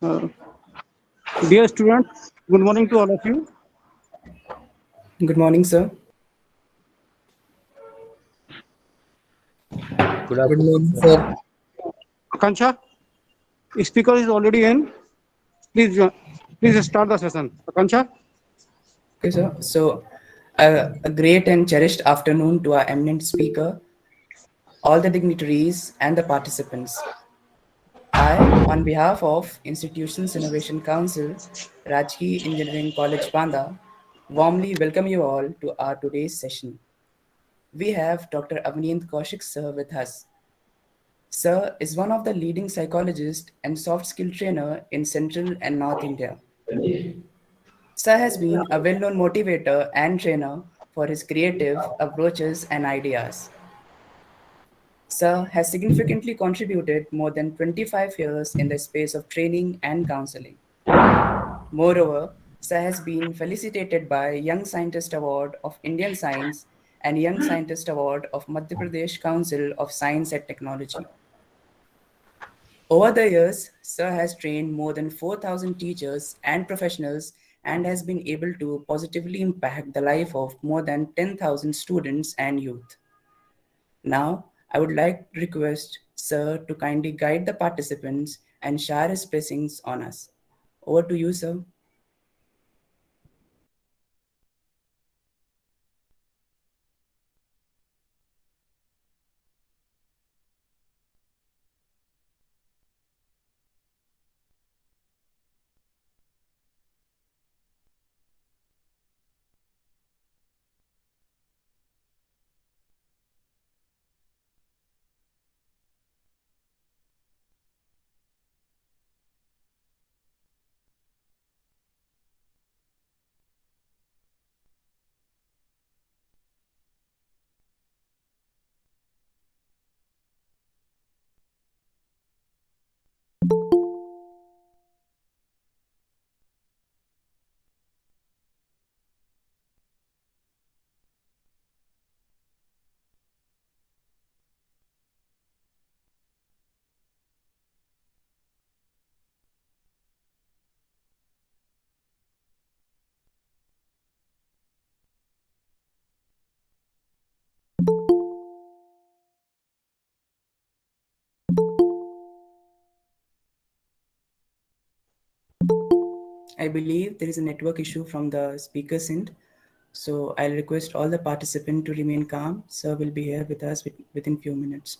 Uh, Dear students, good morning to all of you. Good morning, sir. Good Good afternoon, morning, sir. sir. Akansha, speaker is already in. Please, please start the session. Akansha. Okay, sir. So, a great and cherished afternoon to our eminent speaker, all the dignitaries, and the participants. I, on behalf of Institutions Innovation Council, Rajkiya Engineering College, Banda, warmly welcome you all to our today's session. We have Dr. Avnindra Kaushik, sir, with us. Sir is one of the leading psychologists and soft skill trainer in Central and North India. Sir has been a well known motivator and trainer for his creative approaches and ideas. Sir has significantly contributed more than 25 years in the space of training and counseling. Moreover, Sir has been felicitated by Young Scientist Award of Indian Science and Young Scientist Award of Madhya Pradesh Council of Science and Technology. Over the years, Sir has trained more than 4,000 teachers and professionals and has been able to positively impact the life of more than 10,000 students and youth. Now, I would like to request Sir to kindly guide the participants and share his blessings on us. Over to you, sir. I believe there is a network issue from the speaker's end. So I'll request all the participants to remain calm. Sir will be here with us within few minutes.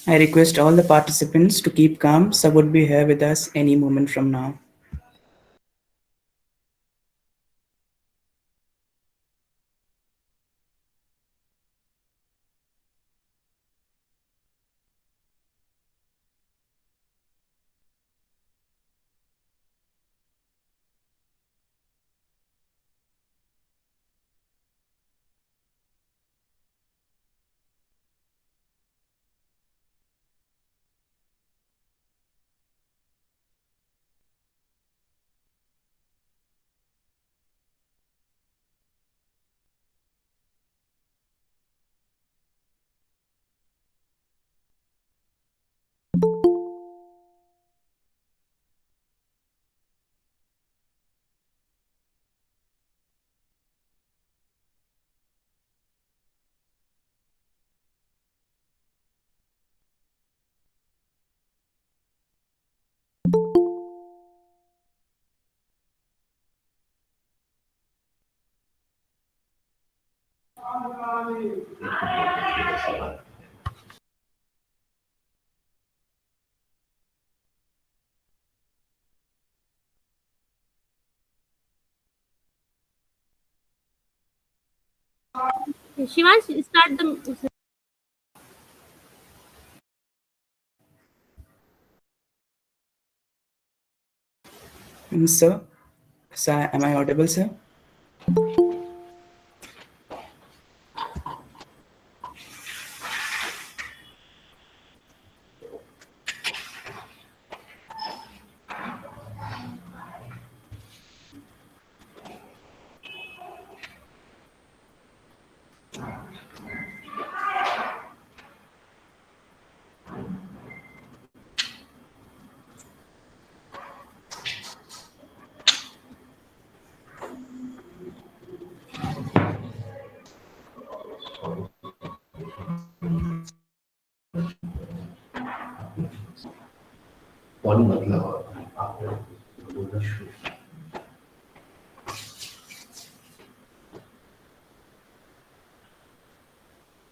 I request all the participants to keep calm. Sir would be here with us any moment from now. Shivansh, start the. Sir, sir, am I audible, sir?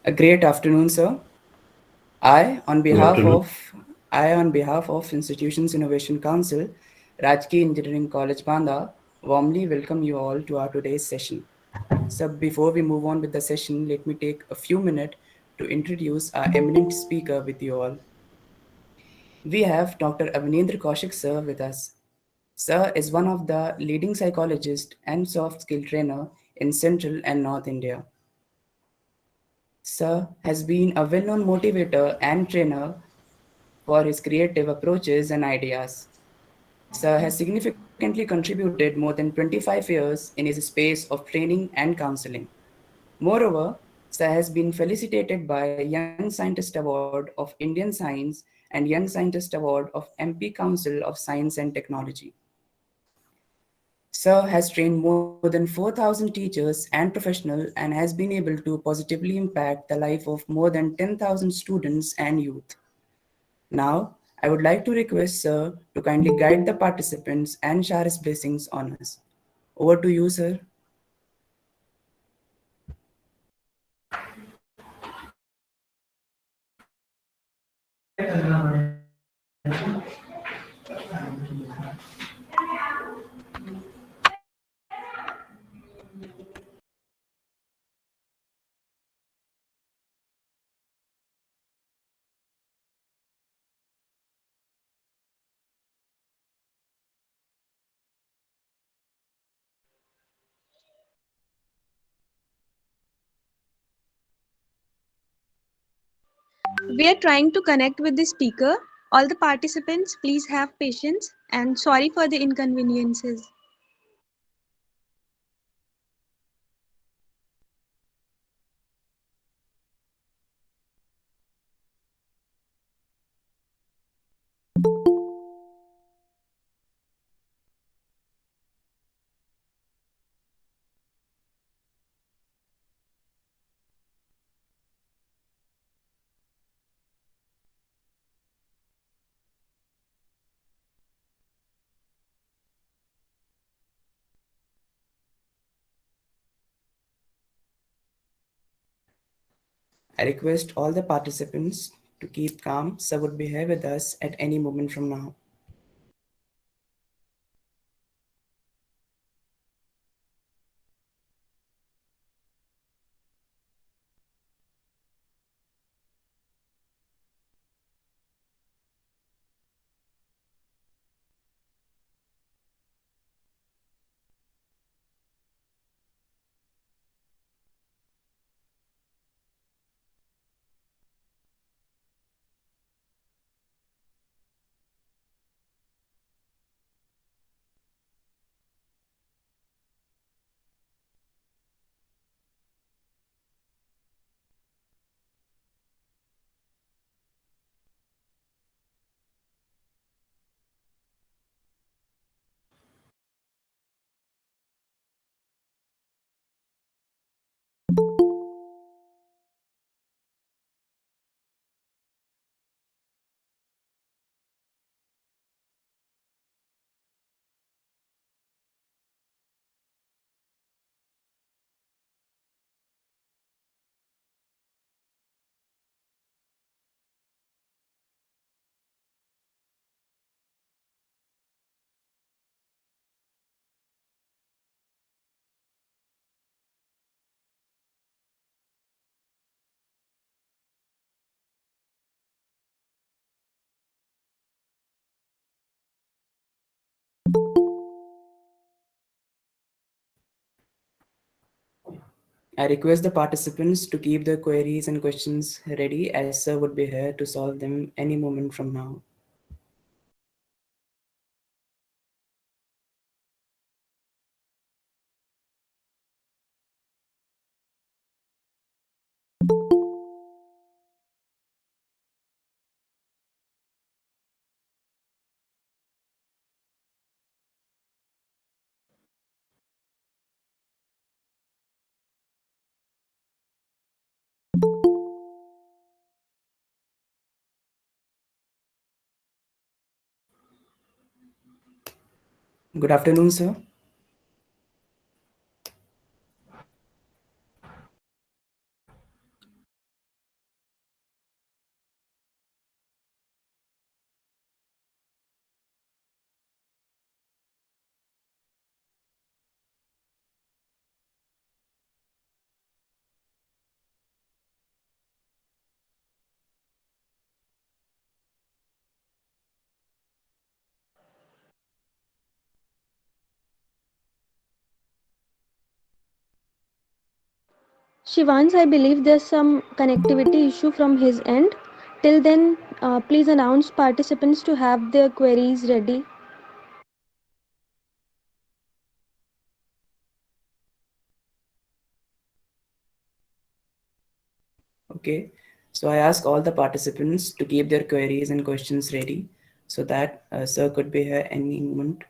A great afternoon, sir. I, on Good behalf afternoon. of I, on behalf of Institutions Innovation Council, Rajkiya Engineering College, Banda, warmly welcome you all to our today's session. So before we move on with the session, let me take a few minutes to introduce our eminent speaker with you all. We have Dr. Avnindra Kaushik sir with us. Sir is one of the leading psychologists and soft skill trainer in Central and North India. Sir has been a well-known motivator and trainer for his creative approaches and ideas. Sir has significantly contributed more than 25 years in his space of training and counseling. Moreover, Sir has been felicitated by Young Scientist Award of Indian Science and Young Scientist Award of MP Council of Science and Technology. Sir has trained more than 4,000 teachers and professionals and has been able to positively impact the life of more than 10,000 students and youth. Now, I would like to request Sir to kindly guide the participants and share his blessings on us. Over to you, Sir. We are trying to connect with the speaker. All the participants, please have patience and sorry for the inconveniences. I request all the participants to keep calm. Sir would be here with us at any moment from now. I request the participants to keep their queries and questions ready as Sir would be here to solve them any moment from now. Good afternoon, sir. Shivans, I believe there's some connectivity issue from his end. Till then, please announce participants to have their queries ready. Okay. So I ask all the participants to keep their queries and questions ready so that Sir could be here any moment.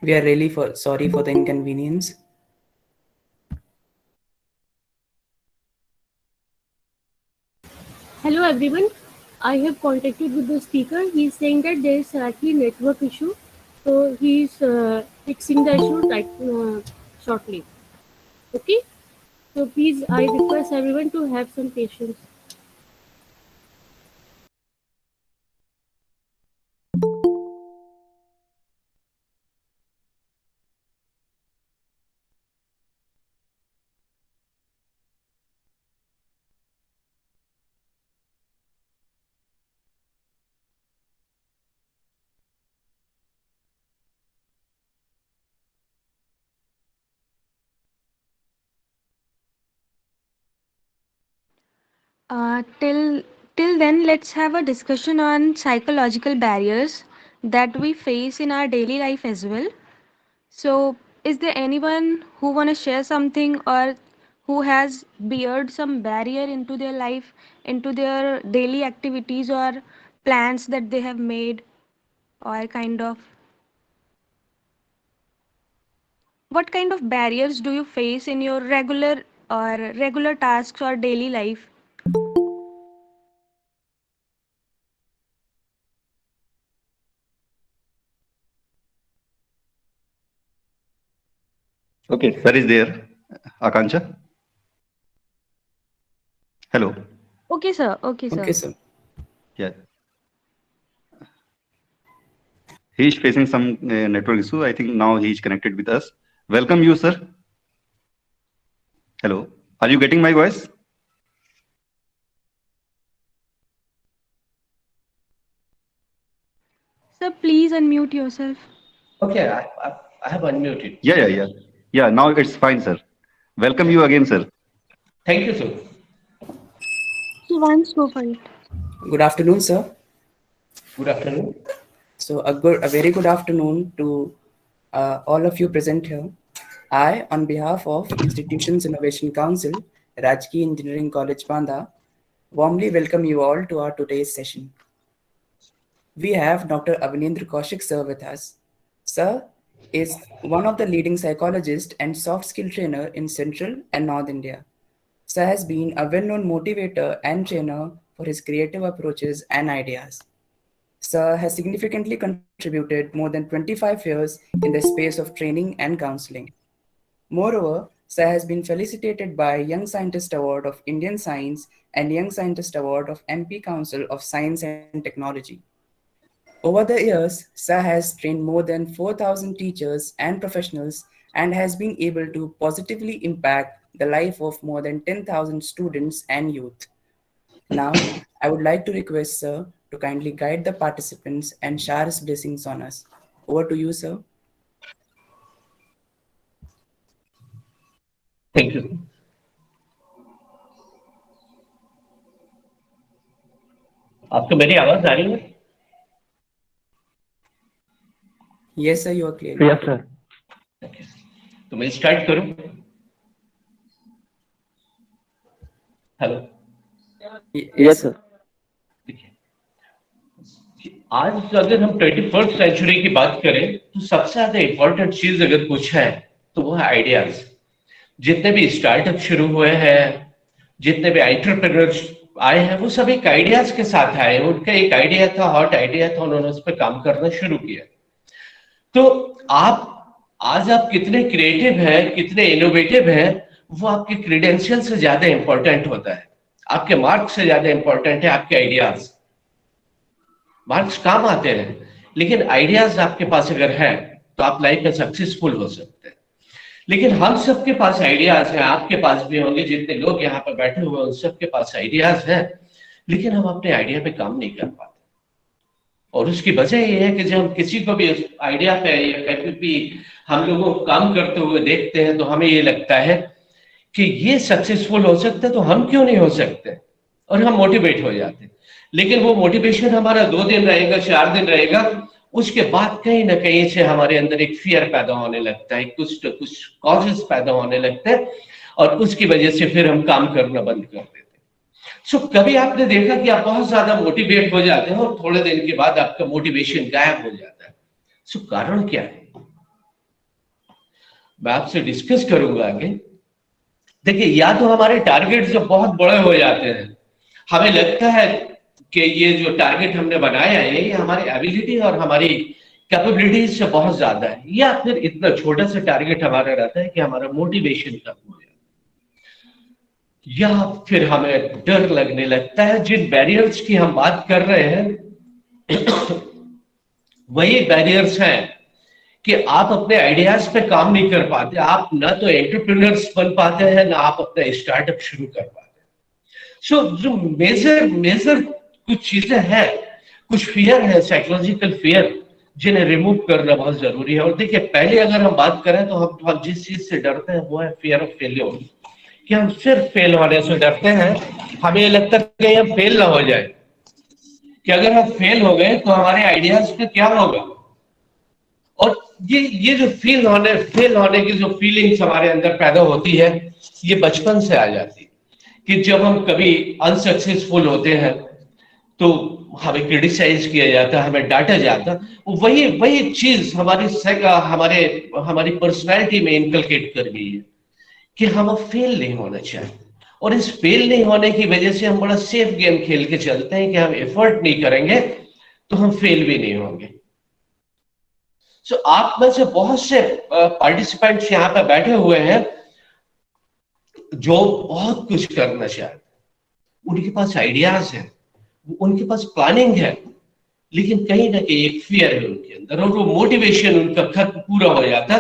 We are really sorry for the inconvenience. Hello everyone. I have contacted with the speaker. He is saying that there is slightly network issue, so he is fixing the issue right shortly. Okay. So please, I request everyone to have some patience. Till then, let's have a discussion on psychological barriers that we face in our daily life as well. So, is there anyone who want to share something or who has beared some barrier into their life, into their daily activities or plans that they have made, or kind of what kind of barriers do you face in your regular tasks or daily life? Okay, sir is there. Akanksha. Hello. Okay, sir. Okay, Okay, sir. sir. Yeah, he is facing some network issue. I think now he is connected with us. Welcome you, sir. Hello. Are you getting my voice? Sir, please unmute yourself. Okay, I have unmuted. Yeah. Yeah, now it's fine, sir. Welcome Yeah. you again, sir. Thank you, sir. Shivans, go for it. Good afternoon, sir. Good afternoon. So a very good afternoon to all of you present here. I, on behalf of Institutions Innovation Council, Rajkiya Engineering College, Banda, warmly welcome you all to our today's session. We have Dr. Avnindra Kaushik sir with us. Sir is one of the leading psychologists and soft skill trainer in Central and North India. Sir has been a well-known motivator and trainer for his creative approaches and ideas. Sir has significantly contributed more than 25 years in the space of training and counseling. Moreover, Sir has been felicitated by Young Scientist Award of Indian Science and Young Scientist Award of MP Council of Science and Technology. Over the years, Sir has trained more than 4,000 teachers and professionals and has been able to positively impact the life of more than 10,000 students and youth. Now, I would like to request Sir to kindly guide the participants and shower his blessings on us. Over to you, Sir. Thank you. आपको मेरी आवाज आ रही है? Yes, sir, you are clear. Yes, sir. तो मैं start करूं? Hello. Yes, sir. आज अगर हम 21st सेंचुरी की बात करें तो सबसे ज्यादा इंपॉर्टेंट चीज अगर कुछ है तो वो है आइडियाज। जितने भी स्टार्टअप शुरू हुए हैं, जितने भी एंटरप्रेन्योर्स आए हैं, वो सब एक आइडियाज के साथ आए। उनका एक आइडिया था, हॉट आइडिया था, उन्होंने उस पर काम करना शुरू किया। तो आज आप कितने क्रिएटिव हैं, कितने इनोवेटिव हैं, वो आपके क्रीडेंशियल से ज्यादा इंपॉर्टेंट होता है, आपके मार्क्स से ज्यादा इंपॉर्टेंट है आपके आइडियाज। मार्क्स काम आते हैं, लेकिन आइडियाज आपके पास अगर है तो आप लाइफ में सक्सेसफुल हो सकते हैं। लेकिन हम सबके पास आइडियाज हैं, आपके पास भी होंगे, जितने लोग यहाँ पर बैठे हुए हैं उन सबके पास आइडियाज हैं, लेकिन हम अपने आइडिया पे काम नहीं कर पाते। और उसकी वजह ये है कि जब हम किसी को भी आइडिया पे या कभी भी हम लोगों को काम करते हुए देखते हैं तो हमें ये लगता है कि ये सक्सेसफुल हो सकता है तो हम क्यों नहीं हो सकते, और हम मोटिवेट हो जाते हैं। लेकिन वो मोटिवेशन हमारा 2 दिन रहेगा, 4 दिन रहेगा, उसके बाद कहीं ना कहीं से हमारे अंदर एक फियर पैदा होने लगता है, कुछ कॉजेस पैदा होने लगते हैं, और उसकी वजह से फिर हम काम करना बंद कर देते हैं। सो कभी आपने देखा कि आप बहुत ज्यादा मोटिवेट हो जाते हैं और थोड़े दिन के बाद आपका मोटिवेशन गायब हो जाता है। सो कारण क्या है, मैं आपसे डिस्कस करूंगा आगे। देखिए, या तो हमारे टारगेट जो बहुत बड़े हो जाते हैं, हमें लगता है कि ये जो टारगेट हमने बनाया है ये हमारी एबिलिटी और हमारी कैपेबिलिटीज से बहुत ज्यादा है, या फिर इतना छोटा सा टारगेट हमारा रहता है कि हमारा मोटिवेशन कम हो जाता है, या फिर हमें डर लगने लगता है। जिन बैरियर्स की हम बात कर रहे हैं वही बैरियर्स हैं कि आप अपने आइडियाज पे काम नहीं कर पाते, आप ना तो एंटरप्रेन्योर्स बन पाते हैं, ना आप अपना स्टार्टअप शुरू कर पाते हैं। सो जो मेजर कुछ चीजें हैं, कुछ फियर है, साइकोलॉजिकल फियर, जिन्हें रिमूव करना बहुत जरूरी है। और देखिए, पहले अगर हम बात करें तो हम जिस चीज से डरते हैं वो है फियर ऑफ फेल्योर, कि हम सिर्फ फेल होने से डरते हैं। हमें ये लगता है कि हम फेल ना हो जाए, कि अगर हम फेल हो गए तो हमारे आइडियाज का क्या होगा। और ये जो फेल होने की जो फीलिंग्स हमारे अंदर पैदा होती है, ये बचपन से आ जाती है, कि जब हम कभी अनसक्सेसफुल होते हैं तो हमें क्रिटिसाइज किया जाता है, हमें डांटा जाता है। वही चीज हमारी पर्सनैलिटी में इनकलकेट कर गई है कि हम फेल नहीं होना चाहते, और इस फेल नहीं होने की वजह से हम बड़ा सेफ गेम खेल के चलते हैं कि हम एफर्ट नहीं करेंगे तो हम फेल भी नहीं होंगे। सो आप में से बहुत से पार्टिसिपेंट्स यहाँ पे बैठे हुए हैं जो बहुत कुछ करना चाहते हैं, उनके पास आइडियाज हैं, उनके पास प्लानिंग है, लेकिन कहीं ना कहीं एक फियर है उनके अंदर, और वो मोटिवेशन उनका खत्म पूरा हो जाता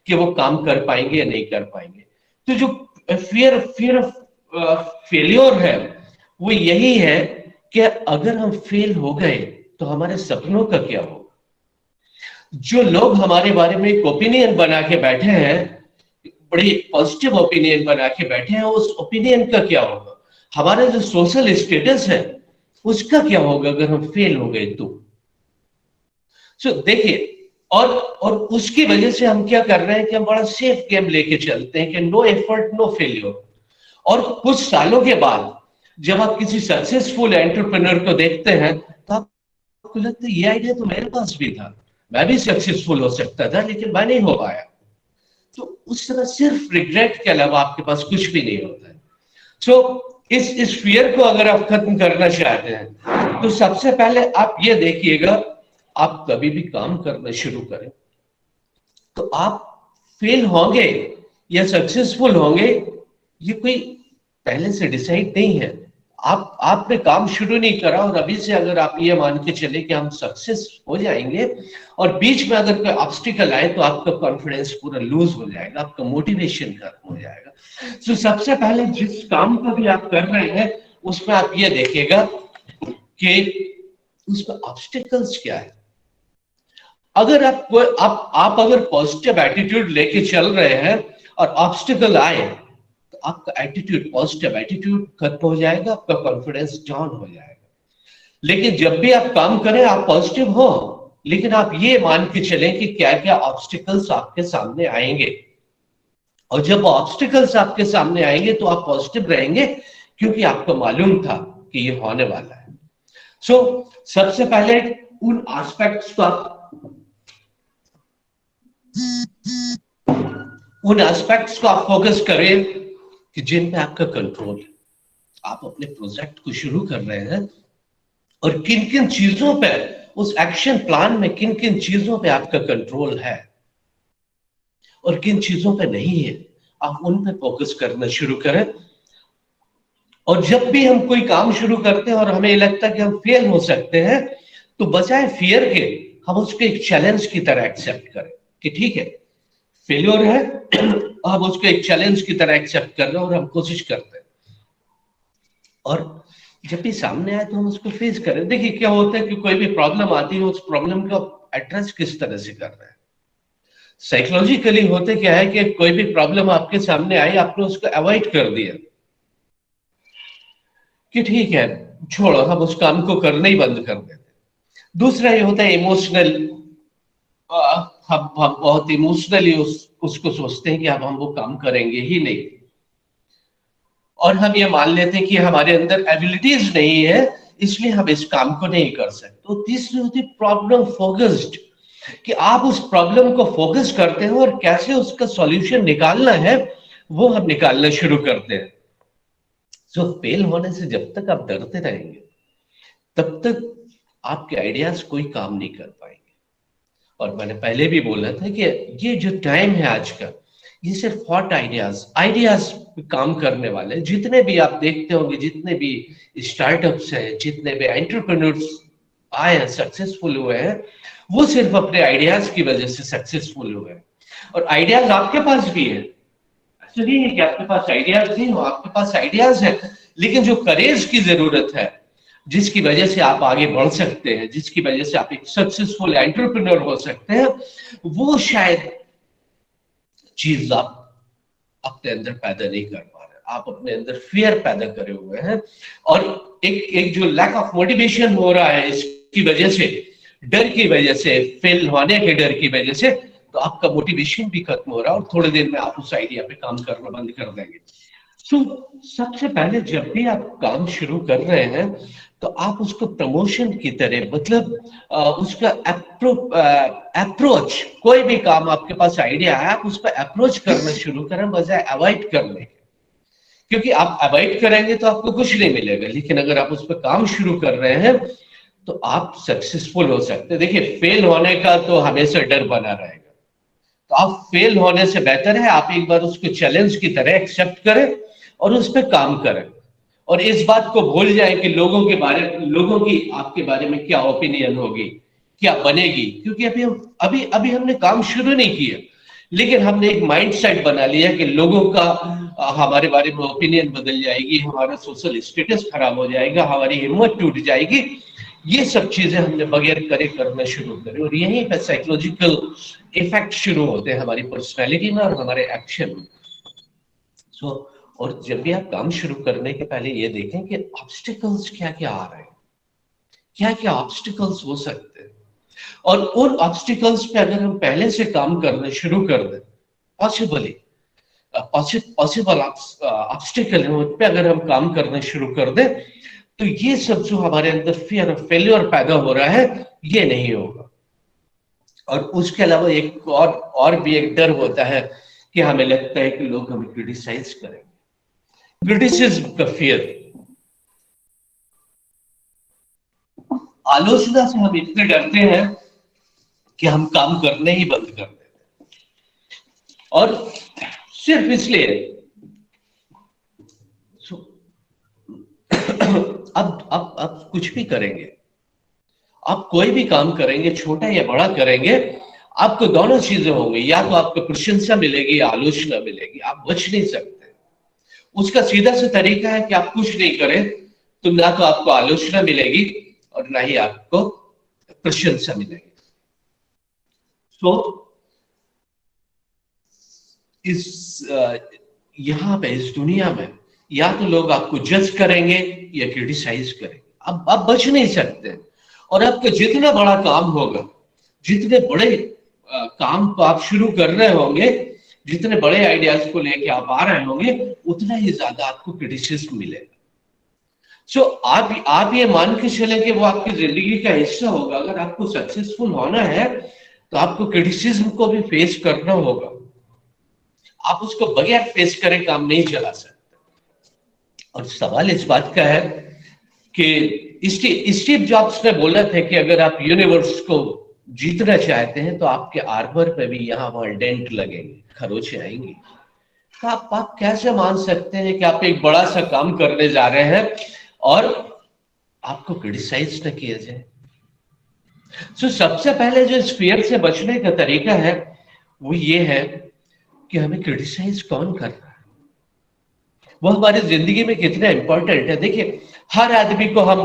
कि वो काम कर पाएंगे या नहीं कर पाएंगे। तो जो फियर ऑफ फेल्योर है वो यही है कि अगर हम फेल हो गए तो हमारे सपनों का क्या होगा। जो लोग हमारे बारे में एक ओपिनियन बना के बैठे हैं, बड़ी पॉजिटिव ओपिनियन बना के बैठे हैं, उस ओपिनियन का क्या होगा, हमारा जो सोशल स्टेटस है उसका क्या होगा अगर हम फेल हो गए तो। सो देखिए, और उसकी वजह से हम क्या कर रहे हैं कि हम बड़ा सेफ गेम लेके चलते हैं कि नो एफर्ट नो फेल्योर। और कुछ सालों के बाद जब आप किसी सक्सेसफुल एंटरप्रेन्योर को देखते हैं तो आपको लगता है ये आइडिया तो मेरे पास भी था, मैं भी सक्सेसफुल हो सकता था, लेकिन मैं नहीं हो पाया। तो उस तरह सिर्फ रिग्रेट के अलावा आपके पास कुछ भी नहीं होता है। सो इस फियर को अगर आप खत्म करना चाहते हैं तो सबसे पहले आप ये देखिएगा, आप कभी भी काम करना शुरू करें तो आप फेल होंगे या सक्सेसफुल होंगे ये कोई पहले से डिसाइड नहीं है। आपने काम शुरू नहीं करा, और अभी से अगर आप ये मान के चले कि हम सक्सेस हो जाएंगे और बीच में अगर कोई ऑब्स्टिकल आए तो आपका कॉन्फिडेंस पूरा लूज हो जाएगा, आपका मोटिवेशन खत्म हो जाएगा। तो सबसे पहले जिस काम को भी आप कर रहे हैं उसमें आप ये देखिएगा कि उसमें ऑब्स्टिकल्स क्या है। अगर आप अगर पॉजिटिव एटीट्यूड लेके चल रहे हैं और ऑब्स्टिकल आए तो आपका एटीट्यूड, पॉजिटिव एटीट्यूड खत्म हो जाएगा, आपका कॉन्फिडेंस डाउन हो जाएगा। लेकिन जब भी आप काम करें आप पॉजिटिव हो लेकिन आप ये मान के चलें कि क्या क्या ऑब्स्टिकल्स आपके सामने आएंगे, और जब ऑब्स्टिकल्स आपके सामने आएंगे तो आप पॉजिटिव रहेंगे क्योंकि आपको मालूम था कि ये होने वाला है। सो सबसे पहले उन एस्पेक्ट्स को आप फोकस करें कि जिन पे आपका कंट्रोल है। आप अपने प्रोजेक्ट को शुरू कर रहे हैं और किन किन चीजों पे, उस एक्शन प्लान में किन किन चीजों पे आपका कंट्रोल है और किन चीजों पे नहीं है, आप उन पे फोकस करना शुरू करें। और जब भी हम कोई काम शुरू करते हैं और हमें लगता है कि हम फेल हो सकते हैं, तो बजाय फियर के हम उसको एक चैलेंज की तरह एक्सेप्ट करें कि ठीक है, फेलियर है, हम उसको एक चैलेंज की तरह एक्सेप्ट कर रहे हैं और हम कोशिश करते हैं, और जब भी सामने आए तो हम उसको फेस करें। देखिए क्या होता है कि कोई भी प्रॉब्लम आती है, उस प्रॉब्लम को एड्रेस किस तरह से कर रहे हैं। साइकोलॉजिकली होते क्या है कि कोई भी प्रॉब्लम आपके सामने आई, आपने उसको अवॉइड कर दिया कि ठीक है छोड़ो, हम उस काम को करना ही बंद कर देते। दूसरा ये होता है इमोशनल, हम बहुत इमोशनली उसको सोचते हैं कि अब हम वो काम करेंगे ही नहीं, और हम ये मान लेते हैं कि हमारे अंदर एबिलिटीज नहीं है इसलिए हम इस काम को नहीं कर सकते। तो तीसरी होती प्रॉब्लम फोकस्ड, कि आप उस प्रॉब्लम को फोकस करते हैं और कैसे उसका सॉल्यूशन निकालना है वो हम निकालना शुरू करते हैं। सो फेल होने से जब तक आप डरते रहेंगे तब तक आपके आइडियाज कोई काम नहीं कर पाएंगे। और मैंने पहले भी बोला था कि ये जो टाइम है आज का, ये सिर्फ हॉट आइडियाज काम करने वाले, जितने भी आप देखते होंगे, जितने भी स्टार्टअप्स हैं, जितने भी एंटरप्रेन्योर्स आए हैं, सक्सेसफुल हुए हैं, वो सिर्फ अपने आइडियाज की वजह से सक्सेसफुल हुए हैं। और आइडियाज आपके पास भी है, ऐसा नहीं है कि आपके पास आइडियाज नहीं हो, आपके पास आइडियाज है, लेकिन जो करेज की जरूरत है, जिसकी वजह से आप आगे बढ़ सकते हैं, जिसकी वजह से आप एक सक्सेसफुल एंटरप्रेन्योर हो सकते हैं, वो शायद चीज आप अपने अंदर पैदा नहीं कर पा रहे। आप अपने अंदर फियर पैदा करे हुए हैं, और एक जो लैक ऑफ मोटिवेशन हो रहा है इसकी वजह से, डर की वजह से, फेल होने के डर की वजह से, तो आपका मोटिवेशन भी खत्म हो रहा है और थोड़े दिन में आप उस आइडिया पे काम करना बंद कर देंगे। तो सबसे पहले जब भी आप काम शुरू कर रहे हैं तो आप उसको प्रमोशन की तरह, मतलब उसका अप्रोच, कोई भी काम आपके पास आइडिया है, आप उसको अप्रोच करना शुरू करें बजाय अवॉइड करने के। क्योंकि आप अवॉइड करेंगे तो आपको कुछ नहीं मिलेगा, लेकिन अगर आप उस पर काम शुरू कर रहे हैं तो आप सक्सेसफुल हो सकते हैं। देखिए फेल होने का तो हमेशा डर बना रहेगा, तो आप फेल होने से बेहतर है आप एक बार उसको चैलेंज की तरह एक्सेप्ट करें और उस पर काम करें, और इस बात को भूल जाए कि लोगों की आपके बारे में क्या ओपिनियन होगी, क्या बनेगी। क्योंकि अभी हमने काम शुरू नहीं किया, लेकिन हमने एक माइंड सेट बना लिया कि लोगों का हमारे बारे में ओपिनियन बदल जाएगी, हमारा सोशल स्टेटस खराब हो जाएगा, हमारी हिम्मत टूट जाएगी। ये सब चीजें हमने बगैर करे करना शुरू करें, और यहीं पे साइकोलॉजिकल इफेक्ट शुरू होते हैं हमारी पर्सनैलिटी में और हमारे एक्शन में। और जब भी आप काम शुरू करने के पहले ये देखें कि ऑब्स्टिकल्स क्या क्या आ रहे हैं, क्या क्या ऑब्स्टिकल्स हो सकते हैं, और उन ऑब्स्टिकल्स पे अगर हम पहले से काम करना शुरू कर दें, पॉसिबल ऑब्स्टिकल है उन पे अगर हम काम करना शुरू कर दें, तो ये सब जो हमारे अंदर फियर ऑफ फेल्योर पैदा हो रहा है ये नहीं होगा। और उसके अलावा एक और भी एक डर होता है कि हमें लगता है कि लोग हमें क्रिटिसाइज करेंगे, क्रिटिसिज्म का फियर, आलोचना से हम इतने डरते हैं कि हम काम करने ही बंद कर देते हैं, और सिर्फ इसलिए अब कुछ भी करेंगे, आप कोई भी काम करेंगे, छोटा या बड़ा करेंगे, आपको दोनों चीजें होंगी, या तो आपको प्रशंसा मिलेगी या आलोचना मिलेगी, आप बच नहीं सकते। उसका सीधा सा तरीका है कि आप कुछ नहीं करें तो ना तो आपको आलोचना मिलेगी और ना ही आपको प्रशंसा मिलेगी। तो यहां पे इस दुनिया में या तो लोग आपको जज करेंगे या क्रिटिसाइज करेंगे, अब बच नहीं सकते। और आपका जितना बड़ा काम होगा, जितने बड़े काम को आप शुरू कर रहे होंगे, जितने बड़े आइडियाज को लेके आप आ रहे होंगे, उतना ही ज्यादा आपको क्रिटिसिज्म मिलेगा। सो आप ये मान के चले कि वो आपकी जिंदगी का हिस्सा होगा। अगर आपको सक्सेसफुल होना है तो आपको क्रिटिसिज्म को भी फेस करना होगा। आप उसको बगैर फेस करे काम नहीं चला सकते। और सवाल इस बात का है कि स्टीव जॉब्स ने बोला था कि अगर आप यूनिवर्स को जीतना चाहते हैं तो आपके आर्मर पे भी यहाँ वहां डेंट लगेंगे, खरोचे आएंगी। तो आप कैसे मान सकते हैं कि आप एक बड़ा सा काम करने जा रहे हैं और आपको क्रिटिसाइज न किया जाए? सबसे पहले जो इस फियर से बचने का तरीका है वो ये है कि हमें क्रिटिसाइज कौन कर रहा है, वो हमारी जिंदगी में कितना इंपॉर्टेंट है। देखिए, हर आदमी को हम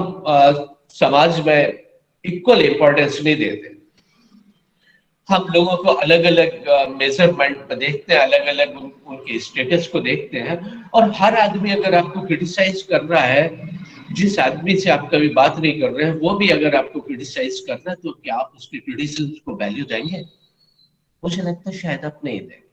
समाज में इक्वल इंपॉर्टेंस नहीं देते। हम लोगों को अलग अलग मेजरमेंट में देखते हैं, अलग अलग उनके स्टेटस को देखते हैं। और हर आदमी अगर आपको क्रिटिसाइज कर रहा है, जिस आदमी से आप कभी बात नहीं कर रहे हैं, वो भी अगर आपको क्रिटिसाइज कर रहा है, तो क्या आप उसके क्रिटिसिज्म को वैल्यू देंगे? मुझे लगता है शायद आप नहीं देंगे।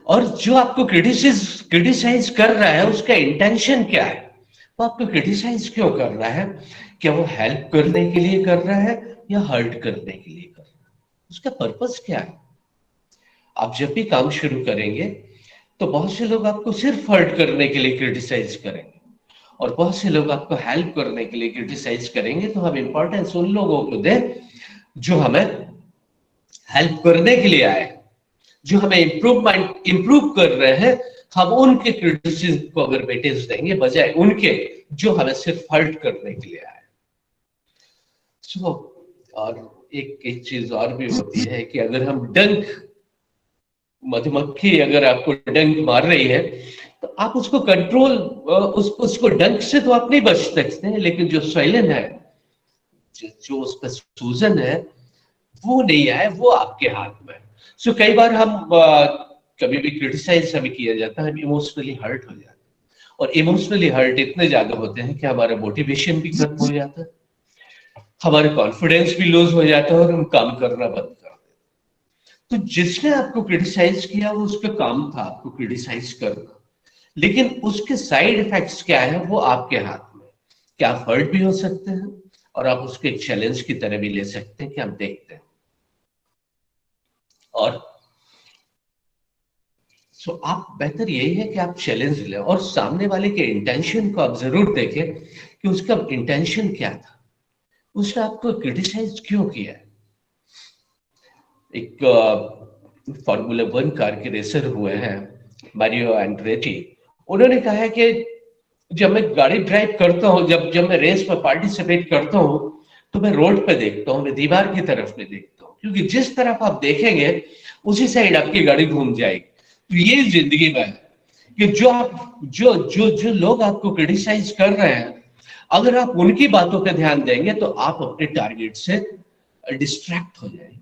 और जो आपको क्रिटिसाइज कर रहा है, उसका इंटेंशन क्या है? वो आपको क्रिटिसाइज क्यों कर रहा है? क्या वो हेल्प करने के लिए कर रहा है या हर्ट करने के लिए कर रहा है? उसका पर्पस क्या है? आप जब भी काम शुरू करेंगे तो बहुत से लोग आपको सिर्फ हर्ट करने के लिए क्रिटिसाइज करेंगे और बहुत से लोग आपको हेल्प करने के लिए क्रिटिसाइज करेंगे। तो हम इंपॉर्टेंस उन लोगों को दें जो हमें हेल्प करने के लिए आए, जो हमें इंप्रूव कर रहे हैं। हम उनके क्रिटिसिज्म को अगर वेटेज देंगे बजाय उनके जो हमें सिर्फ हर्ट करने के लिए आए। और एक चीज और भी होती है कि अगर हम मधुमक्खी अगर आपको डंक मार रही है तो आप उसको कंट्रोल, उसको डंक से तो आप नहीं बच सकते हैं, लेकिन जो साइलेंट है, जो उसका सूजन है, वो नहीं आए, वो आपके हाथ में। कई बार हम कभी भी क्रिटिसाइज हमें किया जाता है, हम इमोशनली हर्ट हो जाते हैं। और इमोशनली हर्ट इतने ज्यादा होते हैं कि हमारा मोटिवेशन भी खत्म हो जाता है, हमारा कॉन्फिडेंस भी लूज हो जाता है और हम काम करना बंद कर देते हैं। तो जिसने आपको क्रिटिसाइज किया वो उसका काम था आपको क्रिटिसाइज करना, लेकिन उसके साइड इफेक्ट्स क्या है वो आपके हाथ में। क्या आप हर्ट भी हो सकते हैं और आप उसके एक चैलेंज की तरह भी ले सकते हैं कि हम देखते हैं। और आप बेहतर यही है कि आप चैलेंज लें और सामने वाले के इंटेंशन को आप जरूर देखें कि उसका इंटेंशन क्या था, उसने आपको क्रिटिसाइज क्यों किया है। एक फॉर्मूला 1 कार के रेसर हुए हैं मारियो एंड्रेटी, उन्होंने कहा है कि जब मैं गाड़ी ड्राइव करता हूँ, जब मैं रेस में पार्टिसिपेट करता हूँ, तो मैं रोड पे देखता हूँ, मैं दीवार की तरफ में देखता हूँ, क्योंकि जिस तरफ आप देखेंगे उसी साइड आपकी गाड़ी घूम जाएगी। तो ये जिंदगी में है कि जो लोग आपको क्रिटिसाइज कर रहे हैं, अगर आप उनकी बातों पे ध्यान देंगे तो आप अपने टारगेट से डिस्ट्रैक्ट हो जाएंगे।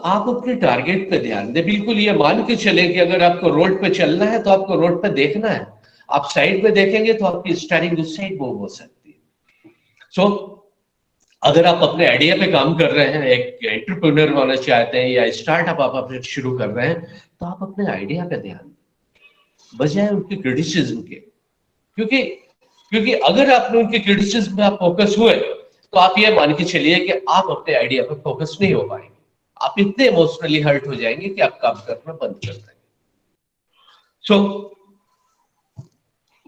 आप अपने टारगेट पे ध्यान दें। बिल्कुल ये मान के चले कि अगर आपको रोड पे चलना है तो आपको रोड पे देखना है, आप साइड पे देखेंगे तो आपकी स्टीयरिंग उस साइड मूव हो सकती है। अगर आप अपने आइडिया पे काम कर रहे हैं, एक एंटरप्रेन्योर होना चाहते हैं या स्टार्टअप आप अपने शुरू कर रहे हैं, तो आप अपने आइडिया पे ध्यान दें बजाय उनके क्रिटिसिज्म के। क्योंकि अगर आपने उनके क्रिटिसिज्म में आप फोकस हुए तो आप ये मान के चलिए कि आप अपने आइडिया पे फोकस नहीं हो पाएंगे, आप इतने इमोशनली हर्ट हो जाएंगे कि आप काम करना बंद कर देंगे।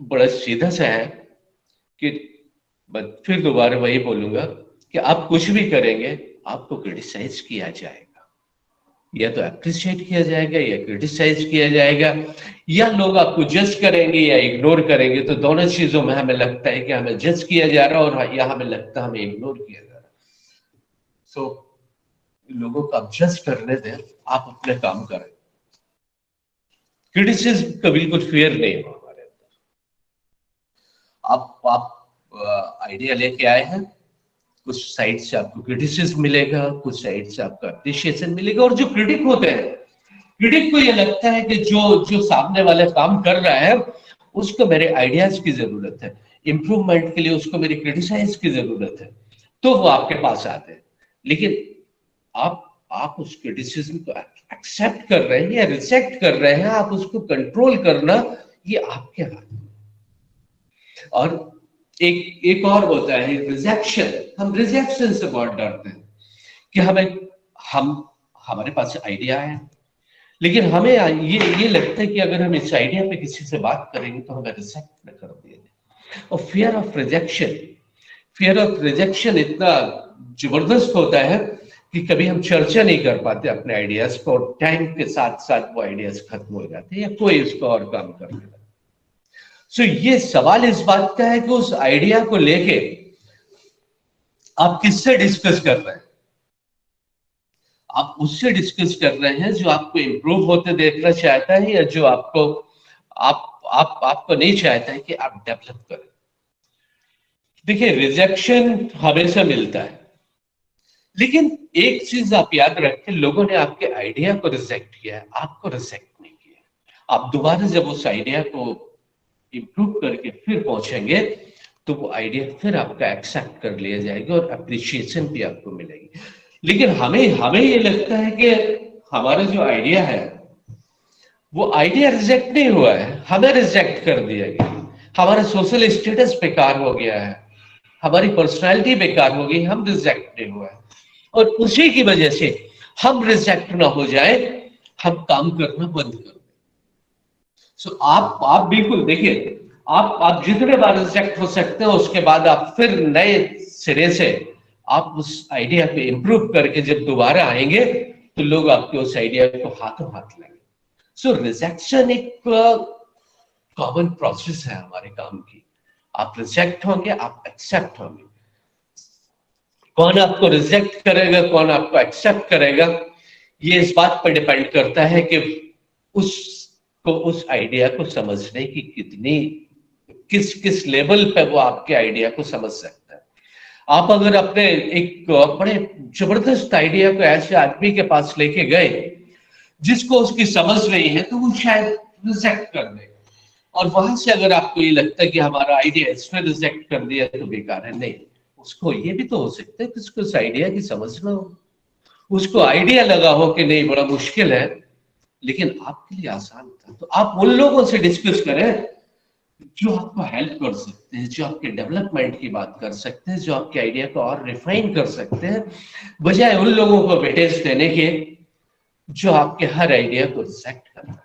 बड़ा सीधा सा है कि फिर दोबारा वही बोलूंगा कि आप कुछ भी करेंगे आपको क्रिटिसाइज किया जाएगा, या तो अप्रिशिएट किया जाएगा या क्रिटिसाइज किया जाएगा, या लोग आपको जज करेंगे या इग्नोर करेंगे। तो दोनों चीजों में हमें लगता है कि हमें जज किया जा रहा है और या हमें लगता है हमें इग्नोर किया जा रहा है। लोगों को आप जज करने दें, आप अपने काम करें। क्रिटिसिज्म का बिल्कुल फियर नहीं हो हमारे अंदर। आप आइडिया लेके आए हैं, कुछ साइड से आपको क्रिटिसिज्म मिलेगा, कुछ साइड से आपको अप्रिशिएशन मिलेगा। और जो क्रिटिक होते हैं, क्रिटिक को ये लगता है कि जो सामने वाला काम कर रहा है उसको मेरे आइडियाज की जरूरत है, इम्प्रूवमेंट के लिए उसको मेरी क्रिटिसाइज की जरूरत है, तो वो आपके पास आते हैं। लेकिन आप उस क्रिटिसिज्म को एक्सेप्ट कर रहे हैं या रिजेक्ट कर रहे हैं, आप उसको कंट्रोल करना ये आपके हाथ में। और एक और होता है रिजेक्शन। हम रिजेक्शन से बहुत डरते हैं कि हमारे पास आइडिया है, लेकिन हमें ये लगता है कि अगर हम इस आइडिया पे किसी से बात करेंगे तो हमें रिजेक्ट न कर दिया जाए। और फियर ऑफ रिजेक्शन इतना जबरदस्त होता है कि कभी हम चर्चा नहीं कर पाते अपने आइडियाज को, और टाइम के साथ साथ वो आइडियाज खत्म हो जाते हैं या कोई इसको और काम कर लेता है। सो ये सवाल इस बात का है कि उस आइडिया को लेके आप किससे डिस्कस कर रहे हैं। आप उससे डिस्कस कर रहे हैं जो आपको इंप्रूव होते देखना चाहता है, या जो आपको नहीं चाहता है कि आप डेवलप करें। देखिए, रिजेक्शन हमेशा मिलता है, लेकिन एक चीज आप याद रखें, लोगों ने आपके आइडिया को रिजेक्ट किया है, आपको रिजेक्ट नहीं किया। आप दोबारा जब उस आइडिया को इंप्रूव करके फिर पहुंचेंगे तो वो आइडिया फिर आपका एक्सेप्ट कर लिया जाएगा और अप्रिशिएशन भी आपको मिलेगी। लेकिन हमें ये लगता है कि हमारा जो आइडिया है वो आइडिया रिजेक्ट नहीं हुआ है, हमें रिजेक्ट कर दिया गया, हमारा सोशल स्टेटस बेकार हो गया है, हमारी पर्सनालिटी बेकार हो गई, हम रिजेक्ट नहीं हुआ है। और उसी की वजह से हम रिजेक्ट ना हो जाए, हम काम करना बंद कर दें। सो आप बिल्कुल देखिए, आप जितने बार रिजेक्ट हो सकते हैं, उसके बाद आप फिर नए सिरे से आप उस आइडिया पे इंप्रूव करके जब दोबारा आएंगे तो लोग आपके उस आइडिया को हाथों हाथ लेंगे। सो रिजेक्शन एक कॉमन प्रोसेस है हमारे काम की। आप रिजेक्ट होंगे, आप एक्सेप्ट होंगे। कौन आपको रिजेक्ट करेगा, कौन आपको एक्सेप्ट करेगा, ये इस बात पर डिपेंड करता है कि उस आइडिया को समझने की किस लेवल पे वो आपके आइडिया को समझ सकता है। आप अगर अपने एक बड़े जबरदस्त आइडिया को ऐसे आदमी के पास लेके गए जिसको उसकी समझ नहीं है, तो वो शायद रिजेक्ट कर देगा। और वहां से अगर आपको ये लगता है कि हमारा आइडिया इसमें रिजेक्ट कर दिया तो बेकार है, नहीं, उसको ये भी तो हो सकता है कि उसको उस आइडिया की समझ ना हो, उसको आइडिया लगा हो कि नहीं बड़ा मुश्किल है, लेकिन आपके लिए आसान था। तो आप उन लोगों से डिस्कस करें जो आपको हेल्प कर सकते हैं, जो आपके डेवलपमेंट की बात कर सकते हैं, जो आपके आइडिया को और रिफाइन कर सकते हैं, बजाय उन लोगों को वेटेज देने के जो आपके हर आइडिया को रिजेक्ट कर रहे हैं।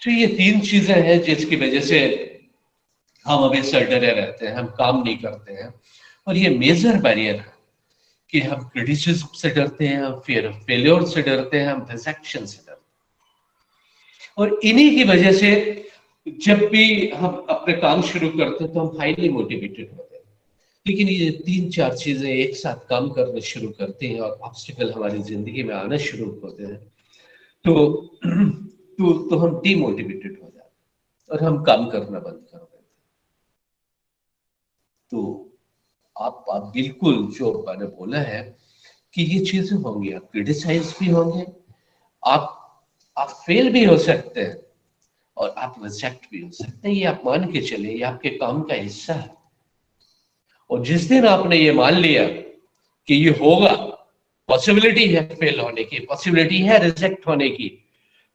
तो ये 3 चीजें हैं जिसकी वजह से हम हमेशा डरे रहते हैं, हम काम नहीं करते हैं। और ये मेजर बैरियर है कि हम क्रिटिसिज्म से डरते हैं, हम फियर ऑफ फेलियर से डरते हैं, हम रिजेक्शन से डरते हैं। और इन्हीं की वजह से जब भी हम अपने काम शुरू करते हैं तो हम हाईली मोटिवेटेड होते हैं, लेकिन ये 3-4 चीजें एक साथ काम करना शुरू करते हैं और ऑब्स्टिकल हमारी जिंदगी में आना शुरू होते हैं तो हम डीमोटिवेटेड हो जाते हैं और हम काम करना बंद कर देते हैं। तो आप बिल्कुल जो मैंने बोला है कि ये चीजें होंगी, आप क्रिटिसाइज भी होंगे, आप फेल भी हो सकते हैं और आप रिजेक्ट भी हो सकते हैं। ये आप मान के चले, ये आपके काम का हिस्सा है। और जिस दिन आपने ये मान लिया कि ये होगा, पॉसिबिलिटी है फेल होने की, पॉसिबिलिटी है रिजेक्ट होने की,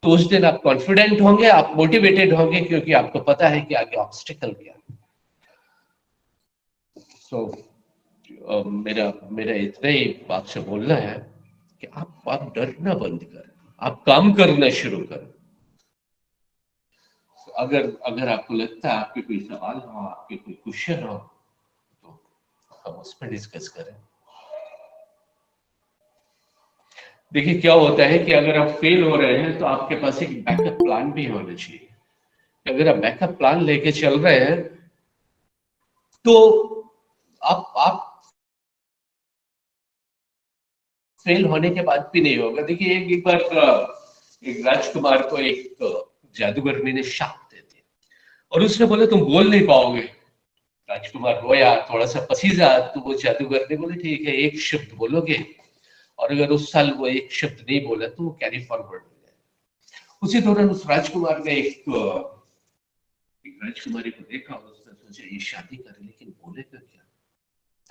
तो उस दिन आप कॉन्फिडेंट होंगे, आप मोटिवेटेड होंगे, क्योंकि आपको पता है कि आगे ऑब्स्टिकल क्या है। मेरा इतना ही आपसे बोलना है कि आप डरना बंद करें, आप काम करना शुरू करें। अगर आपको लगता है आपके कोई सवाल हो, आपके कोई क्वेश्चन हो, तो हम उस पर डिस्कस करें। देखिए, क्या होता है कि अगर आप फेल हो रहे हैं तो आपके पास एक बैकअप प्लान भी होना चाहिए। अगर आप बैकअप प्लान लेके चल रहे हैं तो आप फेल होने के बाद भी नहीं होगा। देखिए, एक बार एक राजकुमार को एक जादूगरनी ने शाप दे दिया और उसने बोला तुम बोल नहीं पाओगे। राजकुमार रोया, थोड़ा सा पसीजा, तो वो जादूगरनी बोले ठीक है, एक शब्द बोलोगे, और अगर उस साल वो एक शब्द नहीं बोला तो वो कैरी फॉरवर्ड हो जाए। उसी दौरान उस राजकुमार ने एक राजकुमारी को देखा और उसने सोचा ये शादी करे, लेकिन बोलेगा क्या।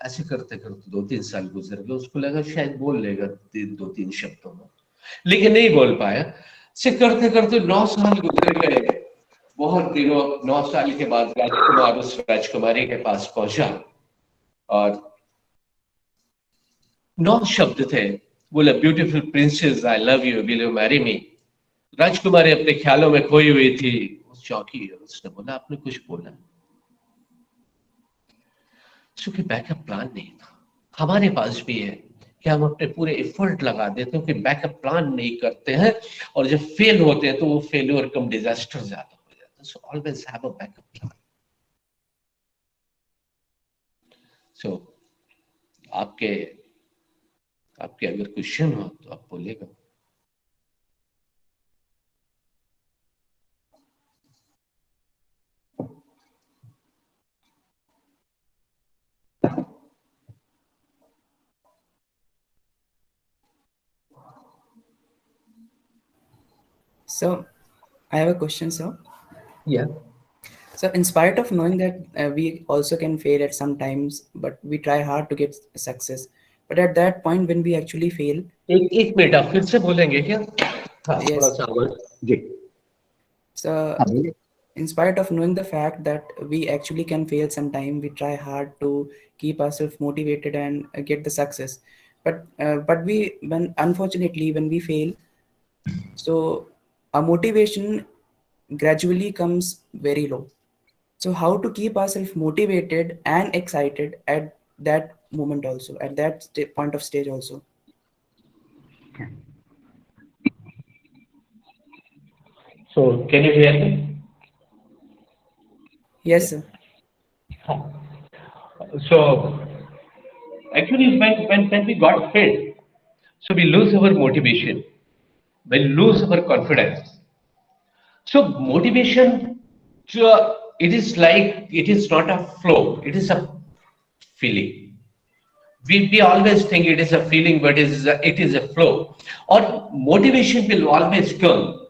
ऐसे करते करते 2-3 साल गुजर गए, उसको लगा शायद बोल लेगा 2-3 शब्दों में, लेकिन नहीं बोल पाया। से करते करते 9 साल गुजर गए। बहुत दिनों 9 साल के बाद राजकुमार उस राजकुमारी के पास पहुंचा और 9 शब्द थे। बोला, beautiful princess, I love you, will you marry me. राजकुमारी अपने ख्यालों में खोई हुई थी, चौंकी और उसने बोला, आपने कुछ बोला? क्योंकि बैकअप प्लान नहीं था। हमारे पास भी है कि हम अपने पूरे एफर्ट लगा देते हैं कि बैकअप प्लान नहीं करते हैं, और जब फेल होते हैं तो वो फेल्योर कम डिजास्टर ज्यादा हो जाता है। So always have a backup plan. So आपके अगर क्वेश्चन हो तो आप बोलेगा। So, I have a question, sir. Yeah. So, in spite of knowing that we also can fail at some times, but we try hard to get success. But at that point when we actually fail, एक minute आप फिर से बोलेंगे क्या? हाँ, yes. थोड़ा सा आवाज जी। So, in spite of knowing the fact that we actually can fail sometime, we try hard to keep ourselves motivated and get the success. But unfortunately, when we fail, so our motivation gradually comes very low. So how to keep ourselves motivated and excited at that moment also, at that point of stage also? So can you hear me? Yes, sir. So actually when we got hit, so we lose our motivation, we lose our confidence. So motivation, it is not a flow, it is a feeling. We always think it is a feeling, but it is a flow. Or motivation will always come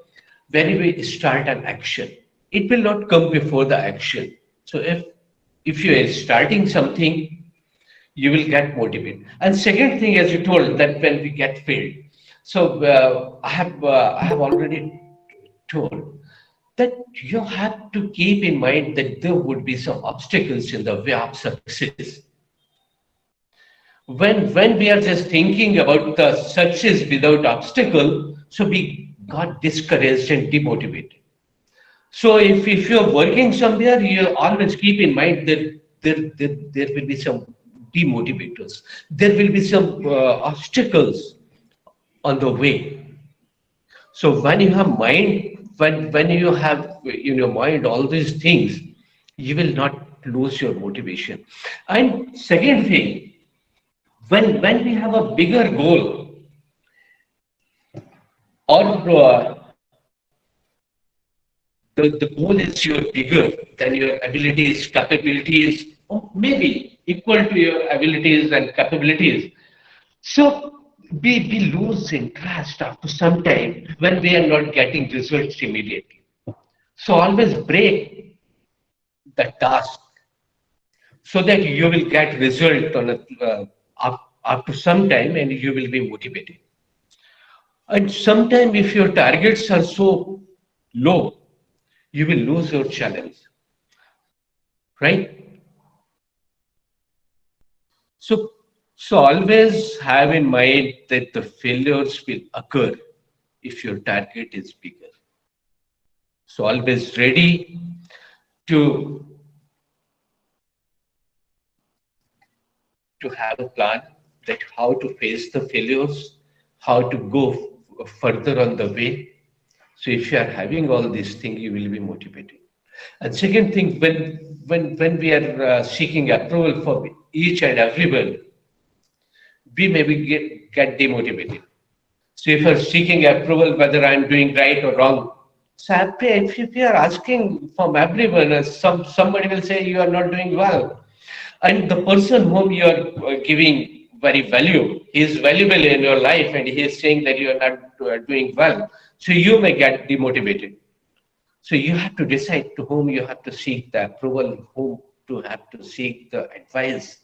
when we start an action. It will not come before the action. So if you are starting something, you will get motivated. And second thing, as you told, that when we get failed. So I have already told that you have to keep in mind that there would be some obstacles in the way of success. When we are just thinking about the success without obstacle, so we got discouraged and demotivated. So if you're working somewhere, you always keep in mind that there will be some demotivators. There will be some obstacles on the way. So when you have mind, when you have in your mind all these things, you will not lose your motivation. And second thing, when we have a bigger goal, or the goal is your bigger than your abilities, capabilities, or maybe equal to your abilities and capabilities. So we lose interest after some time when we are not getting results immediately. So always break the task so that you will get result on after some time, and you will be motivated. And sometimes if your targets are so low, you will lose your challenge, right? So always have in mind that the failures will occur if your target is bigger. So always ready to have a plan that how to face the failures, how to go further on the way. So if you are having all these things, you will be motivated. And second thing, when we are seeking approval for each and everyone, we maybe get demotivated. So if you're seeking approval whether I'm doing right or wrong, so if you are asking from everyone, somebody will say you are not doing well. And the person whom you are giving very value, he is valuable in your life, and he is saying that you are not doing well. So you may get demotivated. So you have to decide to whom you have to seek the approval, whom to have to seek the advice.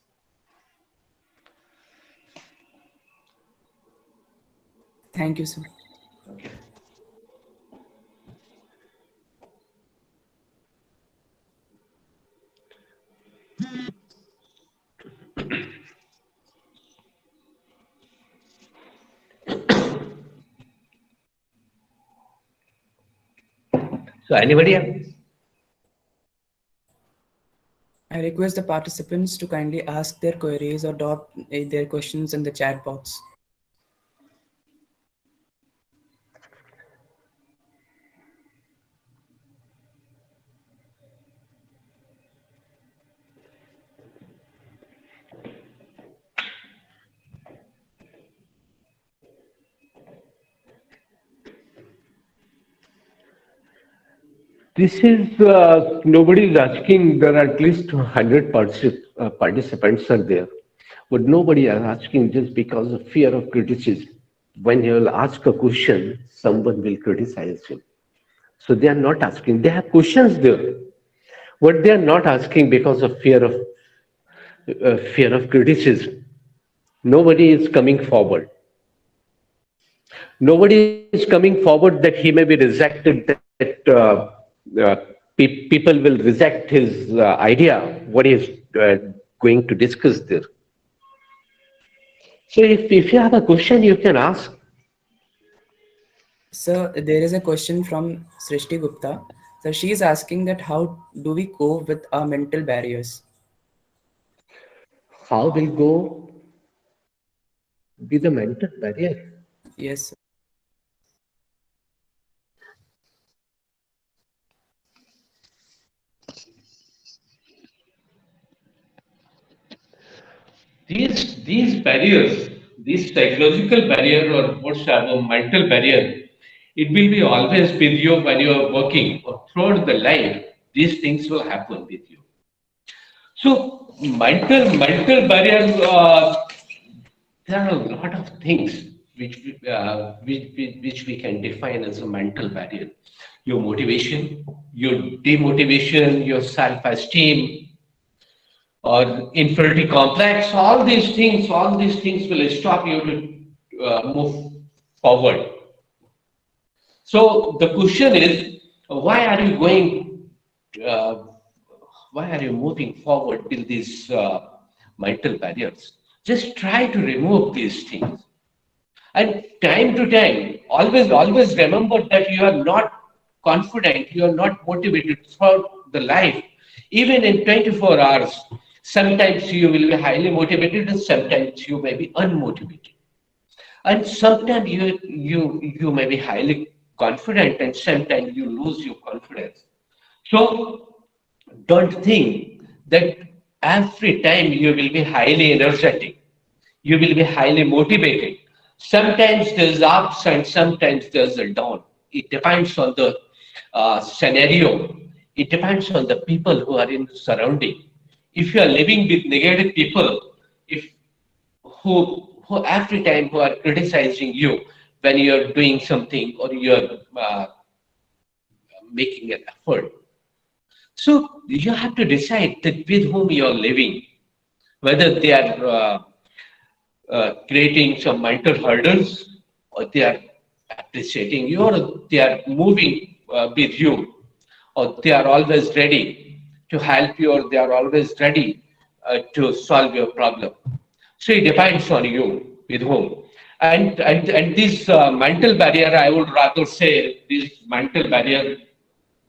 Thank you, sir. Okay. So anybody else? I request the participants to kindly ask their queries or drop their questions in the chat box. This is nobody is asking. There are at least 100 participants are there, but nobody is asking just because of fear of criticism. When you will ask a question, someone will criticize you. So they are not asking. They have questions there, but they are not asking because of fear of criticism. Nobody is coming forward. Nobody is coming forward that he may be rejected. That people will reject his idea. What he is going to discuss there. So if you have a question, you can ask. Sir, there is a question from Srishti Gupta. So she is asking that how do we cope with our mental barriers? How will go be the mental barrier? Yes, sir. These barriers, these psychological barrier or whatsoever mental barrier, it will be always with you when you are working or throughout the life. These things will happen with you. So mental barrier, there are a lot of things which we can define as a mental barrier. Your motivation, your demotivation, your self-esteem, or inferiority complex, all these things will stop you to move forward. So the question is, why are you going? Why are you moving forward with these mental barriers? Just try to remove these things. And time to time, always remember that you are not confident, you are not motivated throughout the life. Even in 24 hours, sometimes you will be highly motivated and sometimes you may be unmotivated. And sometimes you may be highly confident and sometimes you lose your confidence. So don't think that every time you will be highly energetic, you will be highly motivated. Sometimes there's ups and sometimes there's a down. It depends on the scenario. It depends on the people who are in the surrounding. If you are living with negative people, if who every time who are criticizing you when you are doing something or you are making an effort, so you have to decide that with whom you are living, whether they are creating some mental hurdles or they are appreciating you or they are moving with you or they are always ready to help you or they are always ready to solve your problem. So it depends on you with whom. And this mental barrier, I would rather say this mental barrier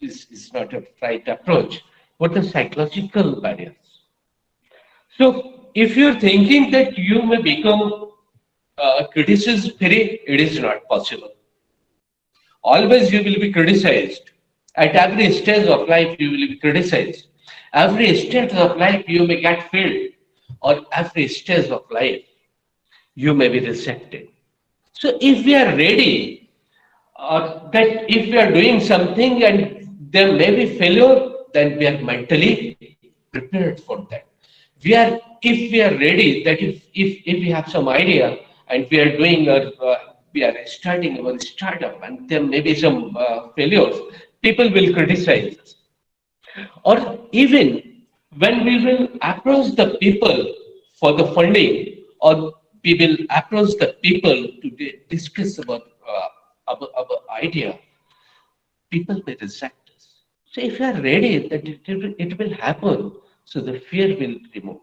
is not a right approach, but the psychological barriers. So if you're thinking that you may become criticism free, it is not possible. Always you will be criticized. At every stage of life, you will be criticized. Every stage of life, you may get failed, or every stage of life, you may be rejected. So if we are ready, that if we are doing something and there may be failure, then we are mentally prepared for that. If we are ready, that if we have some idea and we are doing we are starting our startup and there may be some failures, people will criticize us. Or even when we will approach the people for the funding, or we will approach the people to discuss about our idea, people may reject us. So if you are ready that it will happen, so the fear will remove.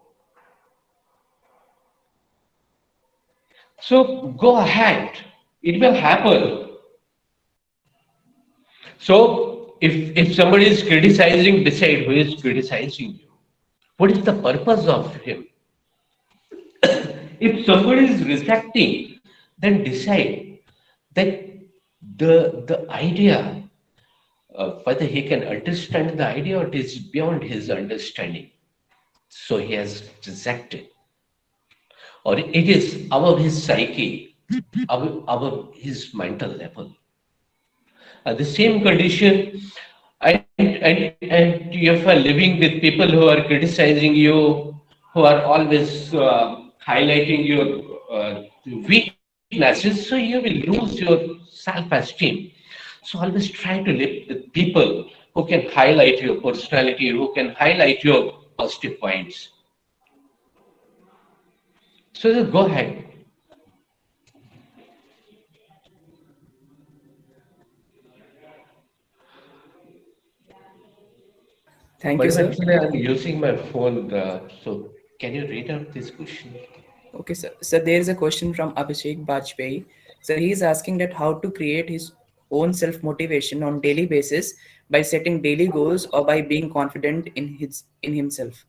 So go ahead, it will happen. So if somebody is criticizing, decide who is criticizing you. What is the purpose of him? If somebody is rejecting, then decide that the idea, whether he can understand the idea or it is beyond his understanding. So he has rejected. Or it is above his psyche, above his mental level. The same condition, and if you are living with people who are criticizing you, who are always highlighting your weaknesses, so you will lose your self-esteem. So always try to live with people who can highlight your personality, who can highlight your positive points. So just go ahead. Thank you, But sir. actually, I'm using my phone. So can you read out this question? Okay, sir. So there is a question from Abhishek Bajpayee. So he is asking that how to create his own self motivation on daily basis by setting daily goals or by being confident in himself.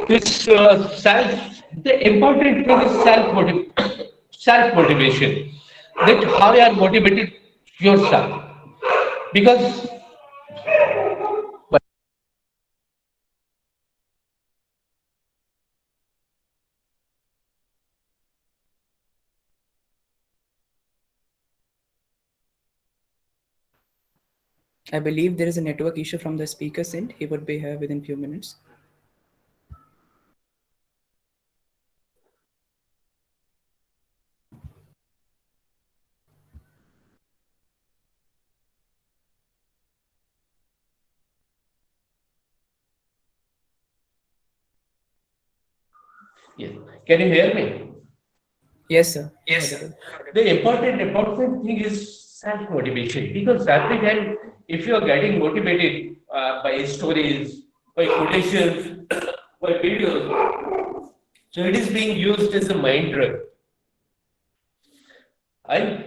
This the important thing is self motivation. That how you are motivated yourself, because I believe there is a network issue from the speaker's end. He would be here within few minutes. yes. Can you hear me? Yes, sir. Yes, sir. Audible. The important thing is self motivation, because every time if you are getting motivated by stories, by quotations, by videos, so it is being used as a mind drug. And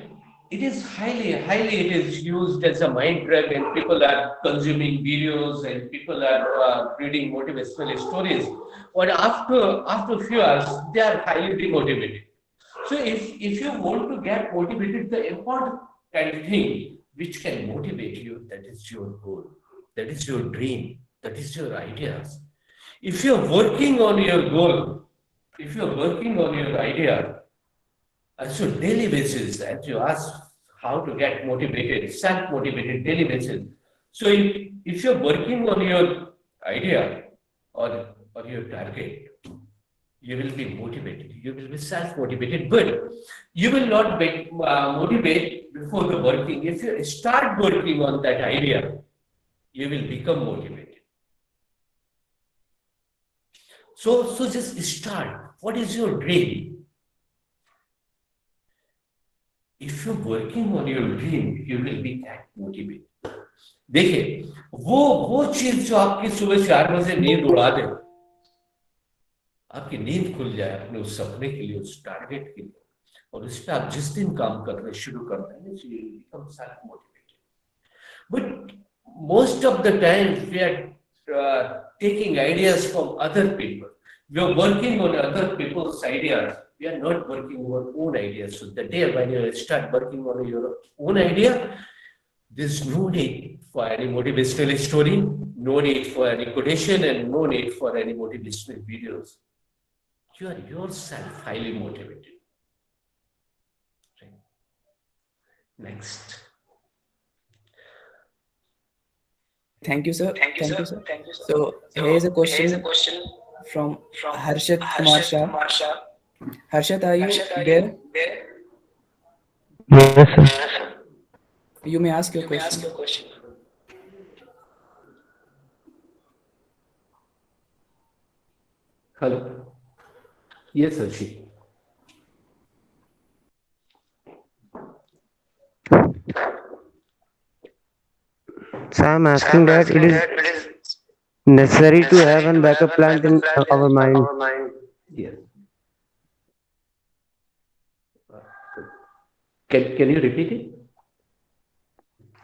it is highly it is used as a mind drug, and people are consuming videos and people are reading motivational stories. But after a few hours, they are highly demotivated. So if you want to get motivated, the important thing which can motivate you, that is your goal, that is your dream, that is your ideas. If you're working on your goal, if you're working on your idea, so daily basis, as you ask how to get motivated, self-motivated daily basis. So if you're working on your idea or your target, you will be motivated, you will be self-motivated, but you will not be motivated before the working. If you start working on that idea, you will become motivated. So just start. What is your dream? If you're working on your dream, you will be that motivated. देखिए वो चीज जो आपकी सुबह 4 बजे नींद उड़ा दे, आपकी नींद खुल जाए अपने उस सपने के लिए, उस टारगेट के लिए, और उस पर आप जिस दिन काम करना शुरू करते हैं, so you will become self-motivated. But most of the time we are taking ideas from other people. We are working on other people's ideas. We are not working on our own ideas. So the day when you start working on your own idea, there's no need for any motivational story, no need for any quotation, and no need for any motivational videos. You are yourself highly motivated. Right. Next. Thank you, sir. Thank you, sir. So here is a question from Harshat Kumar Shah. Harshat, are you there? Yes, sir. You may ask your question. Hello. Yes, Arshi. So I'm asking that it is necessary to have a backup plan in our mind. Yes. Can you repeat it?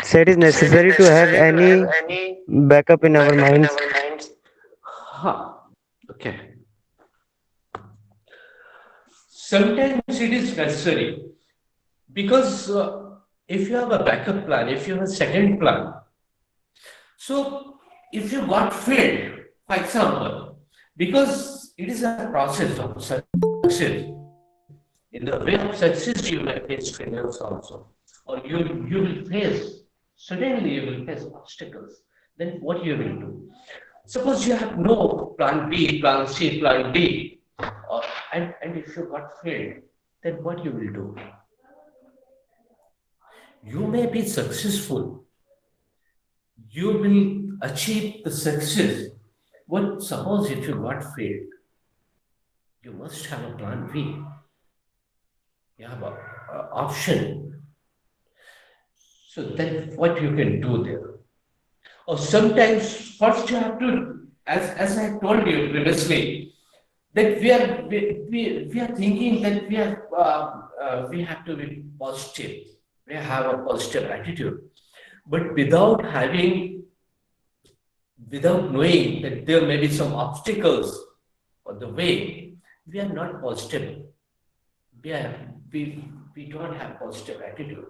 So it is necessary to have any backup in our minds. Huh. Okay. Sometimes it is necessary because if you have a backup plan, if you have a second plan, so if you got failed, for example, because it is a process of success. In the way of success, you may face failures also, or you will face suddenly you will face obstacles. Then what you will do? Suppose you have no plan B, plan C, plan D, and if you got failed, then what you will do? You may be successful. You will achieve the success. But suppose if you got failed, you must have a plan B. You have an option. So then what you can do there? Or sometimes first you have to, as I told you previously, that we are thinking that we have to be positive. We have a positive attitude. But without knowing that there may be some obstacles on the way, we are not positive. We don't have positive attitude.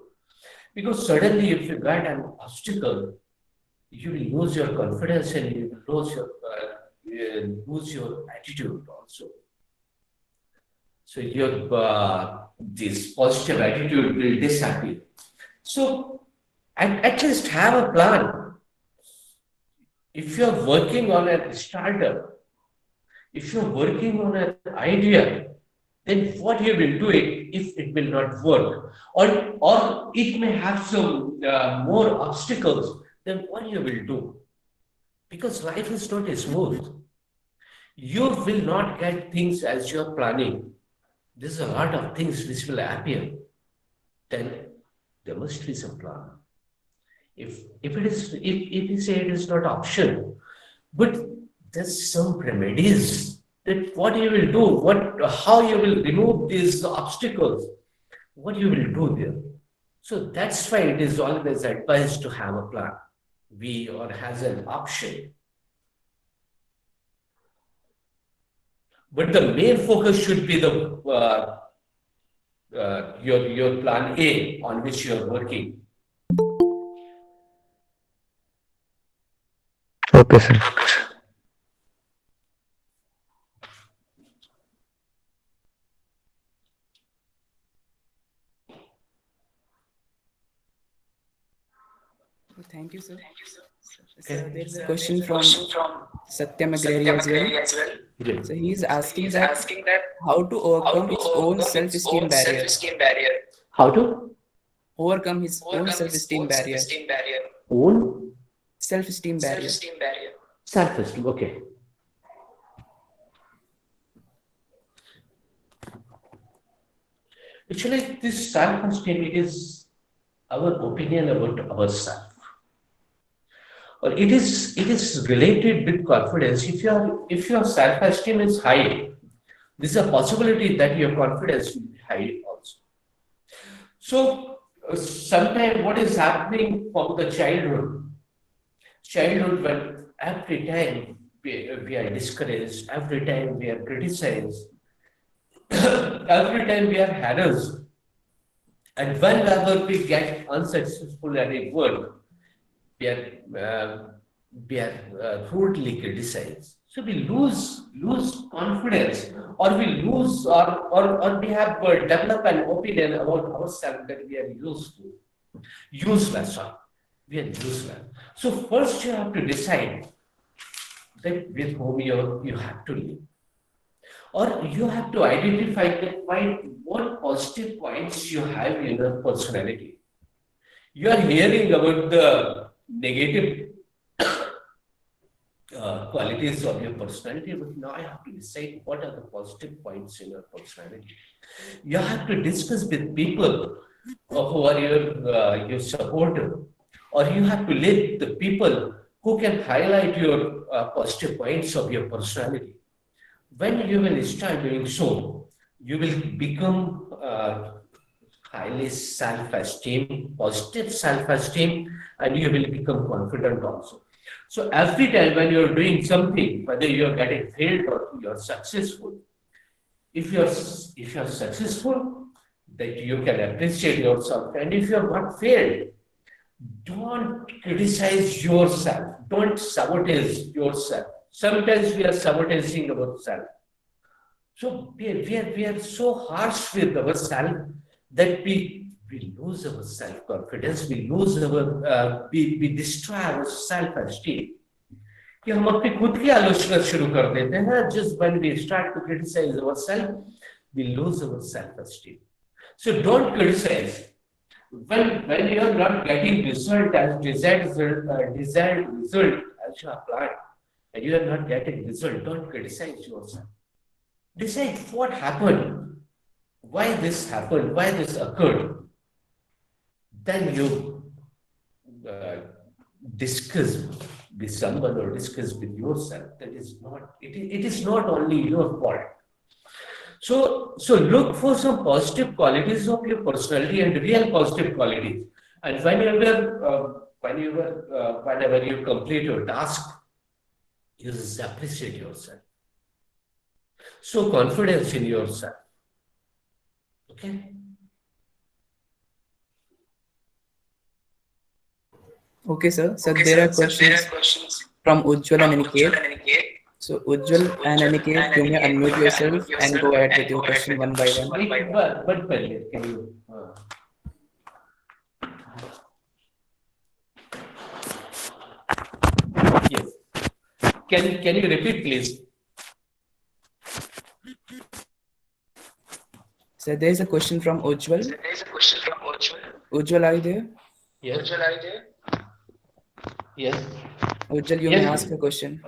Because suddenly if you get an obstacle, you will lose your confidence and you will lose your attitude also. So your this positive attitude will disappear. So at least have a plan. If you're working on a startup, if you're working on an idea, then what you will do it if it will not work, or it may have some more obstacles, then what you will do? Because life is not smooth. You will not get things as you're planning. There's a lot of things which will appear. Then there must be some plan. If you say it is not option, but there's some remedies that what you will do, how you will remove these obstacles, what you will do there. So that's why it is always advised to have a plan B or has an option. But the main focus should be the your plan A on which you are working. Okay, sir. Thank you, sir. There is a question from Satyam Agrari as well. So he is asking that how to overcome his own self-esteem barrier. How to Overcome his own self-esteem barrier. own Self-esteem barrier. self-esteem? Okay. Actually, this self-esteem, it is our opinion about ourselves. Or it is related with confidence. If your self-esteem is high, there's a possibility that your confidence will be high also. So sometimes what is happening from the childhood when every time we are discouraged, every time we are criticized, every time we are harassed, and whenever we get unsuccessful at a work, we are rudely criticized. So we lose confidence, or we lose, or we have developed an opinion about ourselves that we are useless. We are useless. So first you have to decide that with whom you have to live. or you have to identify what positive points you have in your personality. You are hearing about the negative qualities of your personality, but now I have to decide what are the positive points in your personality. You have to discuss with people who are your supporter, or you have to let the people who can highlight your positive points of your personality. When you will start doing so, you will become highly self-esteem, positive self-esteem, and you will become confident also. So every time when you're doing something, whether you're getting failed or you're successful, if you're successful, that you can appreciate yourself, and if you're not failed, don't criticize yourself. Don't sabotage yourself. Sometimes we are sabotaging ourselves. So we are so harsh with ourselves that we lose our self-confidence, we destroy our self-esteem. कि हम अपनी खुद की आलोचना शुरू कर देते हैं. Just when we start to criticize ourselves, we lose our self-esteem. So don't criticize. When you are not getting result as desired result as you apply, and you are not getting result, don't criticize yourself. Decide what happened, why this happened, why this occurred. Then you discuss with someone or discuss with yourself. That is not, it is not only your fault. So look for some positive qualities of your personality and real positive qualities. And whenever you complete your task, you just appreciate yourself. So confidence in yourself. Okay. Okay, sir. So there are questions from Ujjwal and Aniket. So Ujjwal and Aniket, you may unmute yourself and go ahead with your question one by one. But can you? Yes. Can you repeat, please? So there is a question from Ujjwal. Ujjwal, are you there? Yes. Yes. Ujjwal, you may ask a question.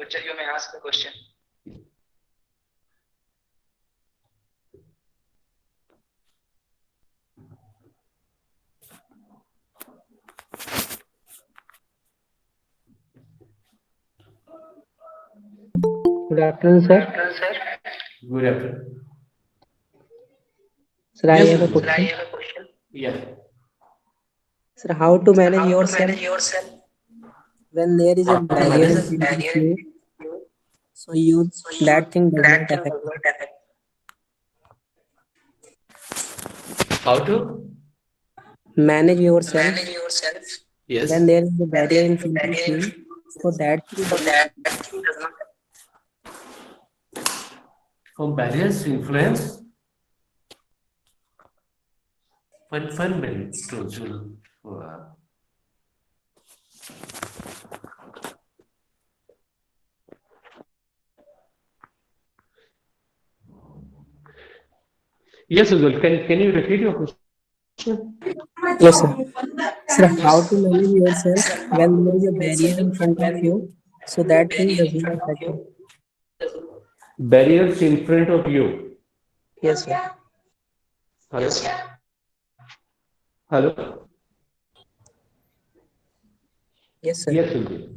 Good afternoon, sir. Good afternoon. Sir, I Yes, have a Ujjwal. question. Yeah. Sir, how to manage yourself when there is a barrier in front of you, so you that thing does not affect you. How to Manage yourself Yes. when there is a barrier in front of you, so that thing does not affect you. From barriers influence. One minute, Ujjwal. Yes, Ujjwal. Can you repeat your question? Yes, sir. Sir, how to manage yourself when there is a barrier in front of you, so that thing does not affect you. Barriers in front of you. Yes, sir. Hello. Hello. Yes, sir. Yes, Ujjwal.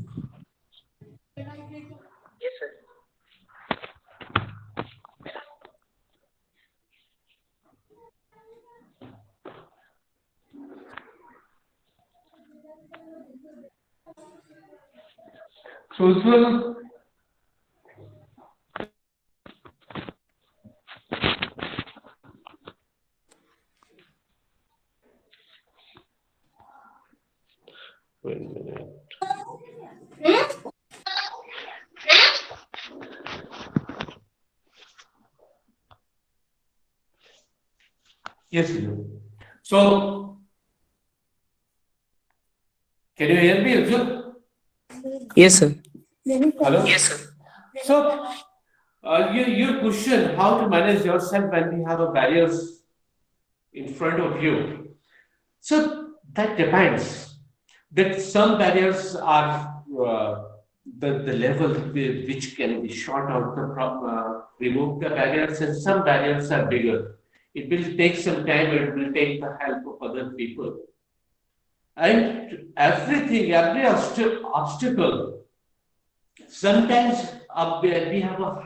So, Ujjwal, wait a minute. Yes, Ujjwal. So, can you hear me, Ujjwal? Yes, sir. Hello. Yes, sir. So, Your question, how to manage yourself when we have a barriers in front of you. So that depends. That some barriers are the level which can be shot out remove the barriers, and some barriers are bigger. It will take some time. It will take the help of other people. And every obstacle, sometimes we have a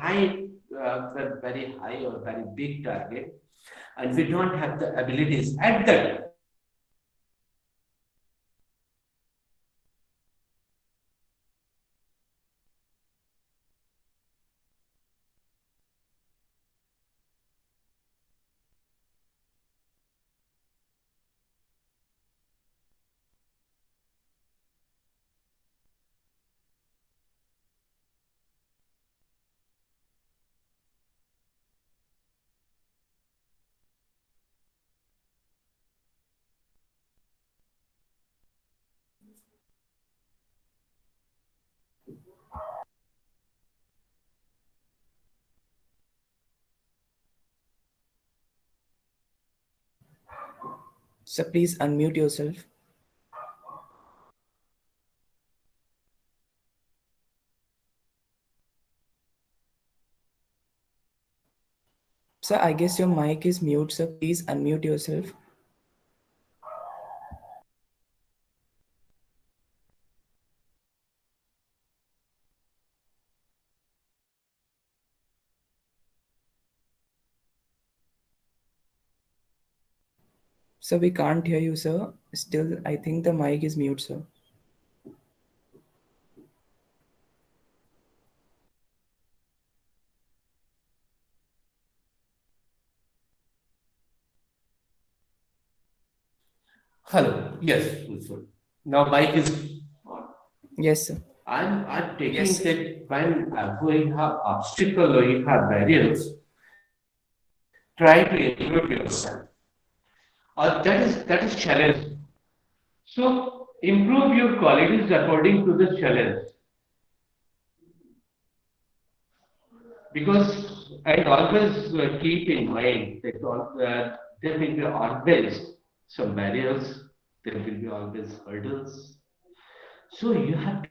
very high or very big target, and we don't have the abilities at that. So please unmute yourself. Sir, I guess your mic is mute, sir. Please unmute yourself. Sir, we can't hear you, sir. Still, I think the mic is mute, sir. Hello. Yes. Now mic is on. Yes, sir. I'm taking that whenever you have obstacle or you have barriers, try to improve yourself. That is challenge. So improve your qualities according to the challenge. Because I always keep in mind that there will be always some barriers, there will be always hurdles. So you have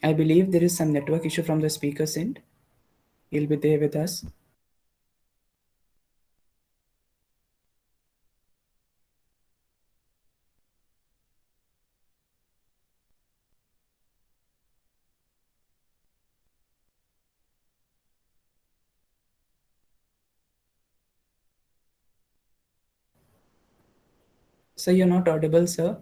I believe there is some network issue from the speaker's end. He'll be there with us. Sir, you're not audible, sir.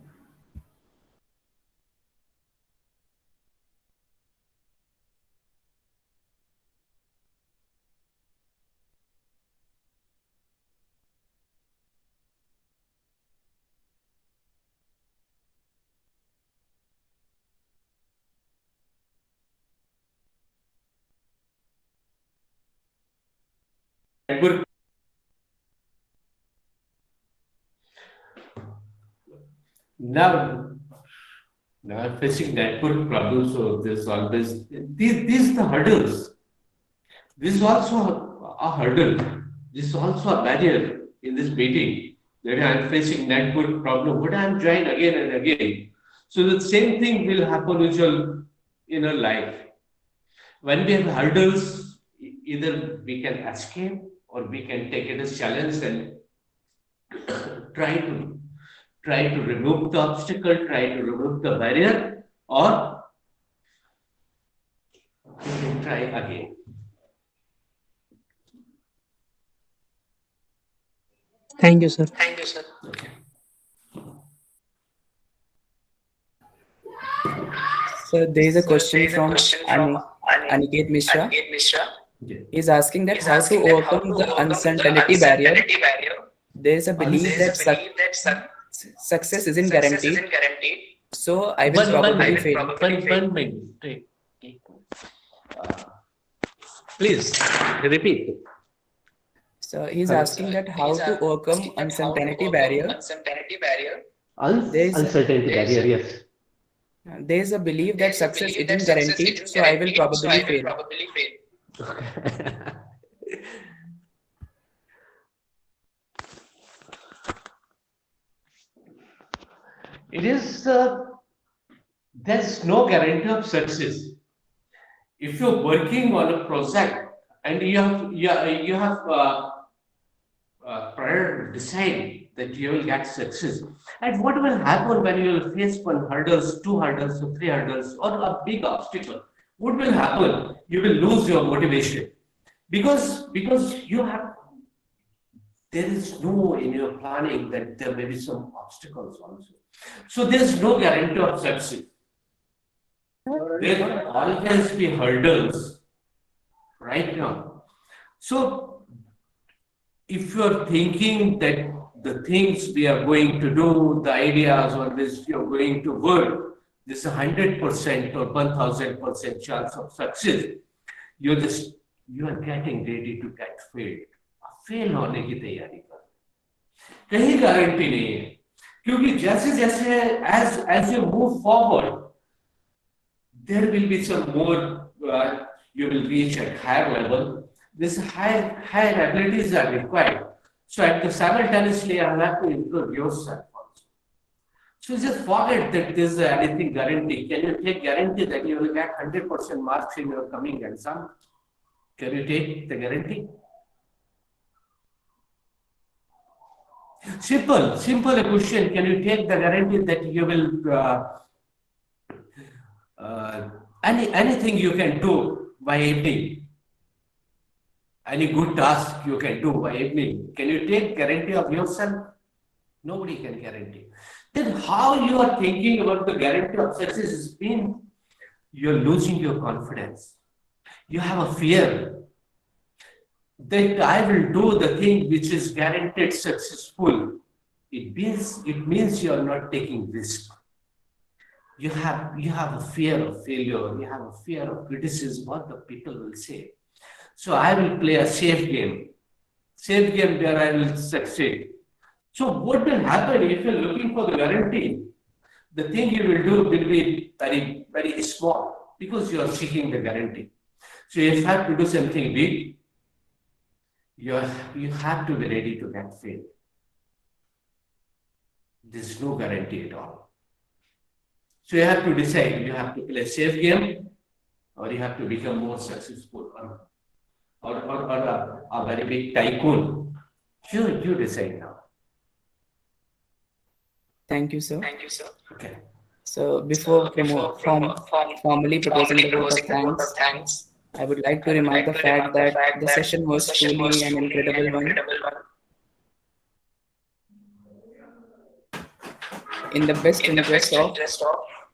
now I'm facing network problems, so there's always these are the hurdles. This is also a hurdle. This is also a barrier in this meeting that I'm facing network problem, but I'm trying again and again. So the same thing will happen with your inner life. When we have hurdles, either we can escape or we can take it as challenge and try to remove the obstacle, try to remove the barrier, or we can try again. Thank you, sir. Okay. Sir, there is a question from Aniket Mishra. Yeah. He's asking that how to overcome the uncertainty barrier. There is a belief that success isn't guaranteed, so I will probably fail. One minute. Take. Uh, Please repeat. So he's Hello. asking that how to overcome uncertainty barrier. There is Uncertainty barrier, yes. there is a belief that success isn't guaranteed, so I will probably fail. It is, there's no guarantee of success. If you're working on a project and you have prior decide that you will get success, and what will happen when you will face one hurdles, two hurdles, or three hurdles, or a big obstacle? What will happen? You will lose your motivation because you have, there is no in your planning that there may be some obstacles also. So there is no guarantee of success. There will always be hurdles right now. So if you're thinking that the things we are going to do, the ideas on which you're going to work, this is 100% or 1000% chance of success, you are getting ready to get failed. Fail होने की तैयारी कर, कहीं guarantee नहीं है, क्योंकि जैसे जैसे as you move forward, there will be some more, you will reach a higher level. This higher abilities are required. So at the simultaneously, you have to improve yourself also. So just forget that there is anything guarantee. Can you take guarantee that you will get 100% marks in your coming exam? Can you take the guarantee? Simple a question. Can you take the guarantee that you will anything you can do by evening? Any good task you can do by evening? Can you take guarantee of yourself? Nobody can guarantee. Then how you are thinking about the guarantee of success is mean you're losing your confidence. You have a fear that I will do the thing which is guaranteed successful. It means you are not taking risk. You have a fear of failure. You have a fear of criticism, what the people will say. So I will play a safe game where I will succeed. So what will happen if you're looking for the guarantee? The thing you will do will be very, very small because you are seeking the guarantee. So if you have to do something big, you have to be ready to get failed. There's no guarantee at all. So you have to decide, you have to play a safe game or you have to become more successful or a very big tycoon. You decide now. Thank you, sir. Okay. So before formally proposing the vote of thanks, I would like to remark the fact that the session was truly an incredible one. In the best interest of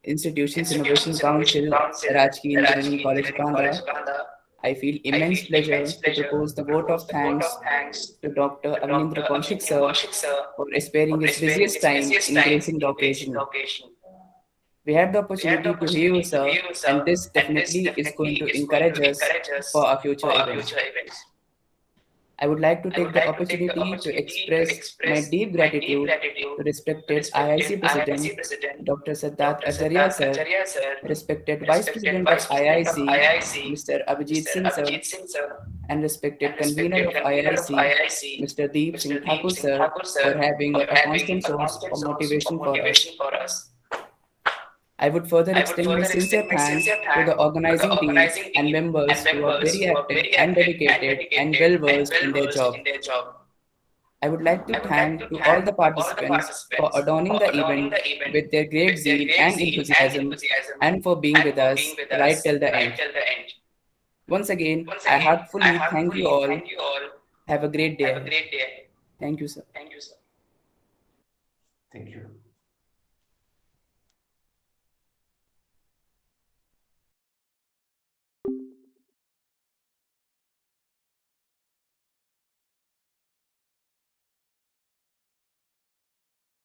Institution's Innovation Council, Rajkiya Engineering College, Banda, I feel immense pleasure to propose the vote of thanks to Dr. Avnindra Kaushik sir for sparing his busiest time in gracing the occasion. We had the opportunity to hear you, sir, and this definitely is going to encourage us for our future events. I would like to take the opportunity to express my deep gratitude to respected IIC President Dr. Siddharth Acharya sir, respected Vice President of IIC Mr. Abhijit Singh sir, and respected convener of IIC Mr. Deep Singh Thakur sir for having a constant source of motivation for us. I would further extend my sincere thanks to the organizing team and members who are very active and dedicated and well-versed in their job. I would like to thank to all the participants for adorning the event with their great zeal and enthusiasm and for being with us right till the end. Once again, I heartfully thank you all. Have a great day. Thank you, sir. Thank you.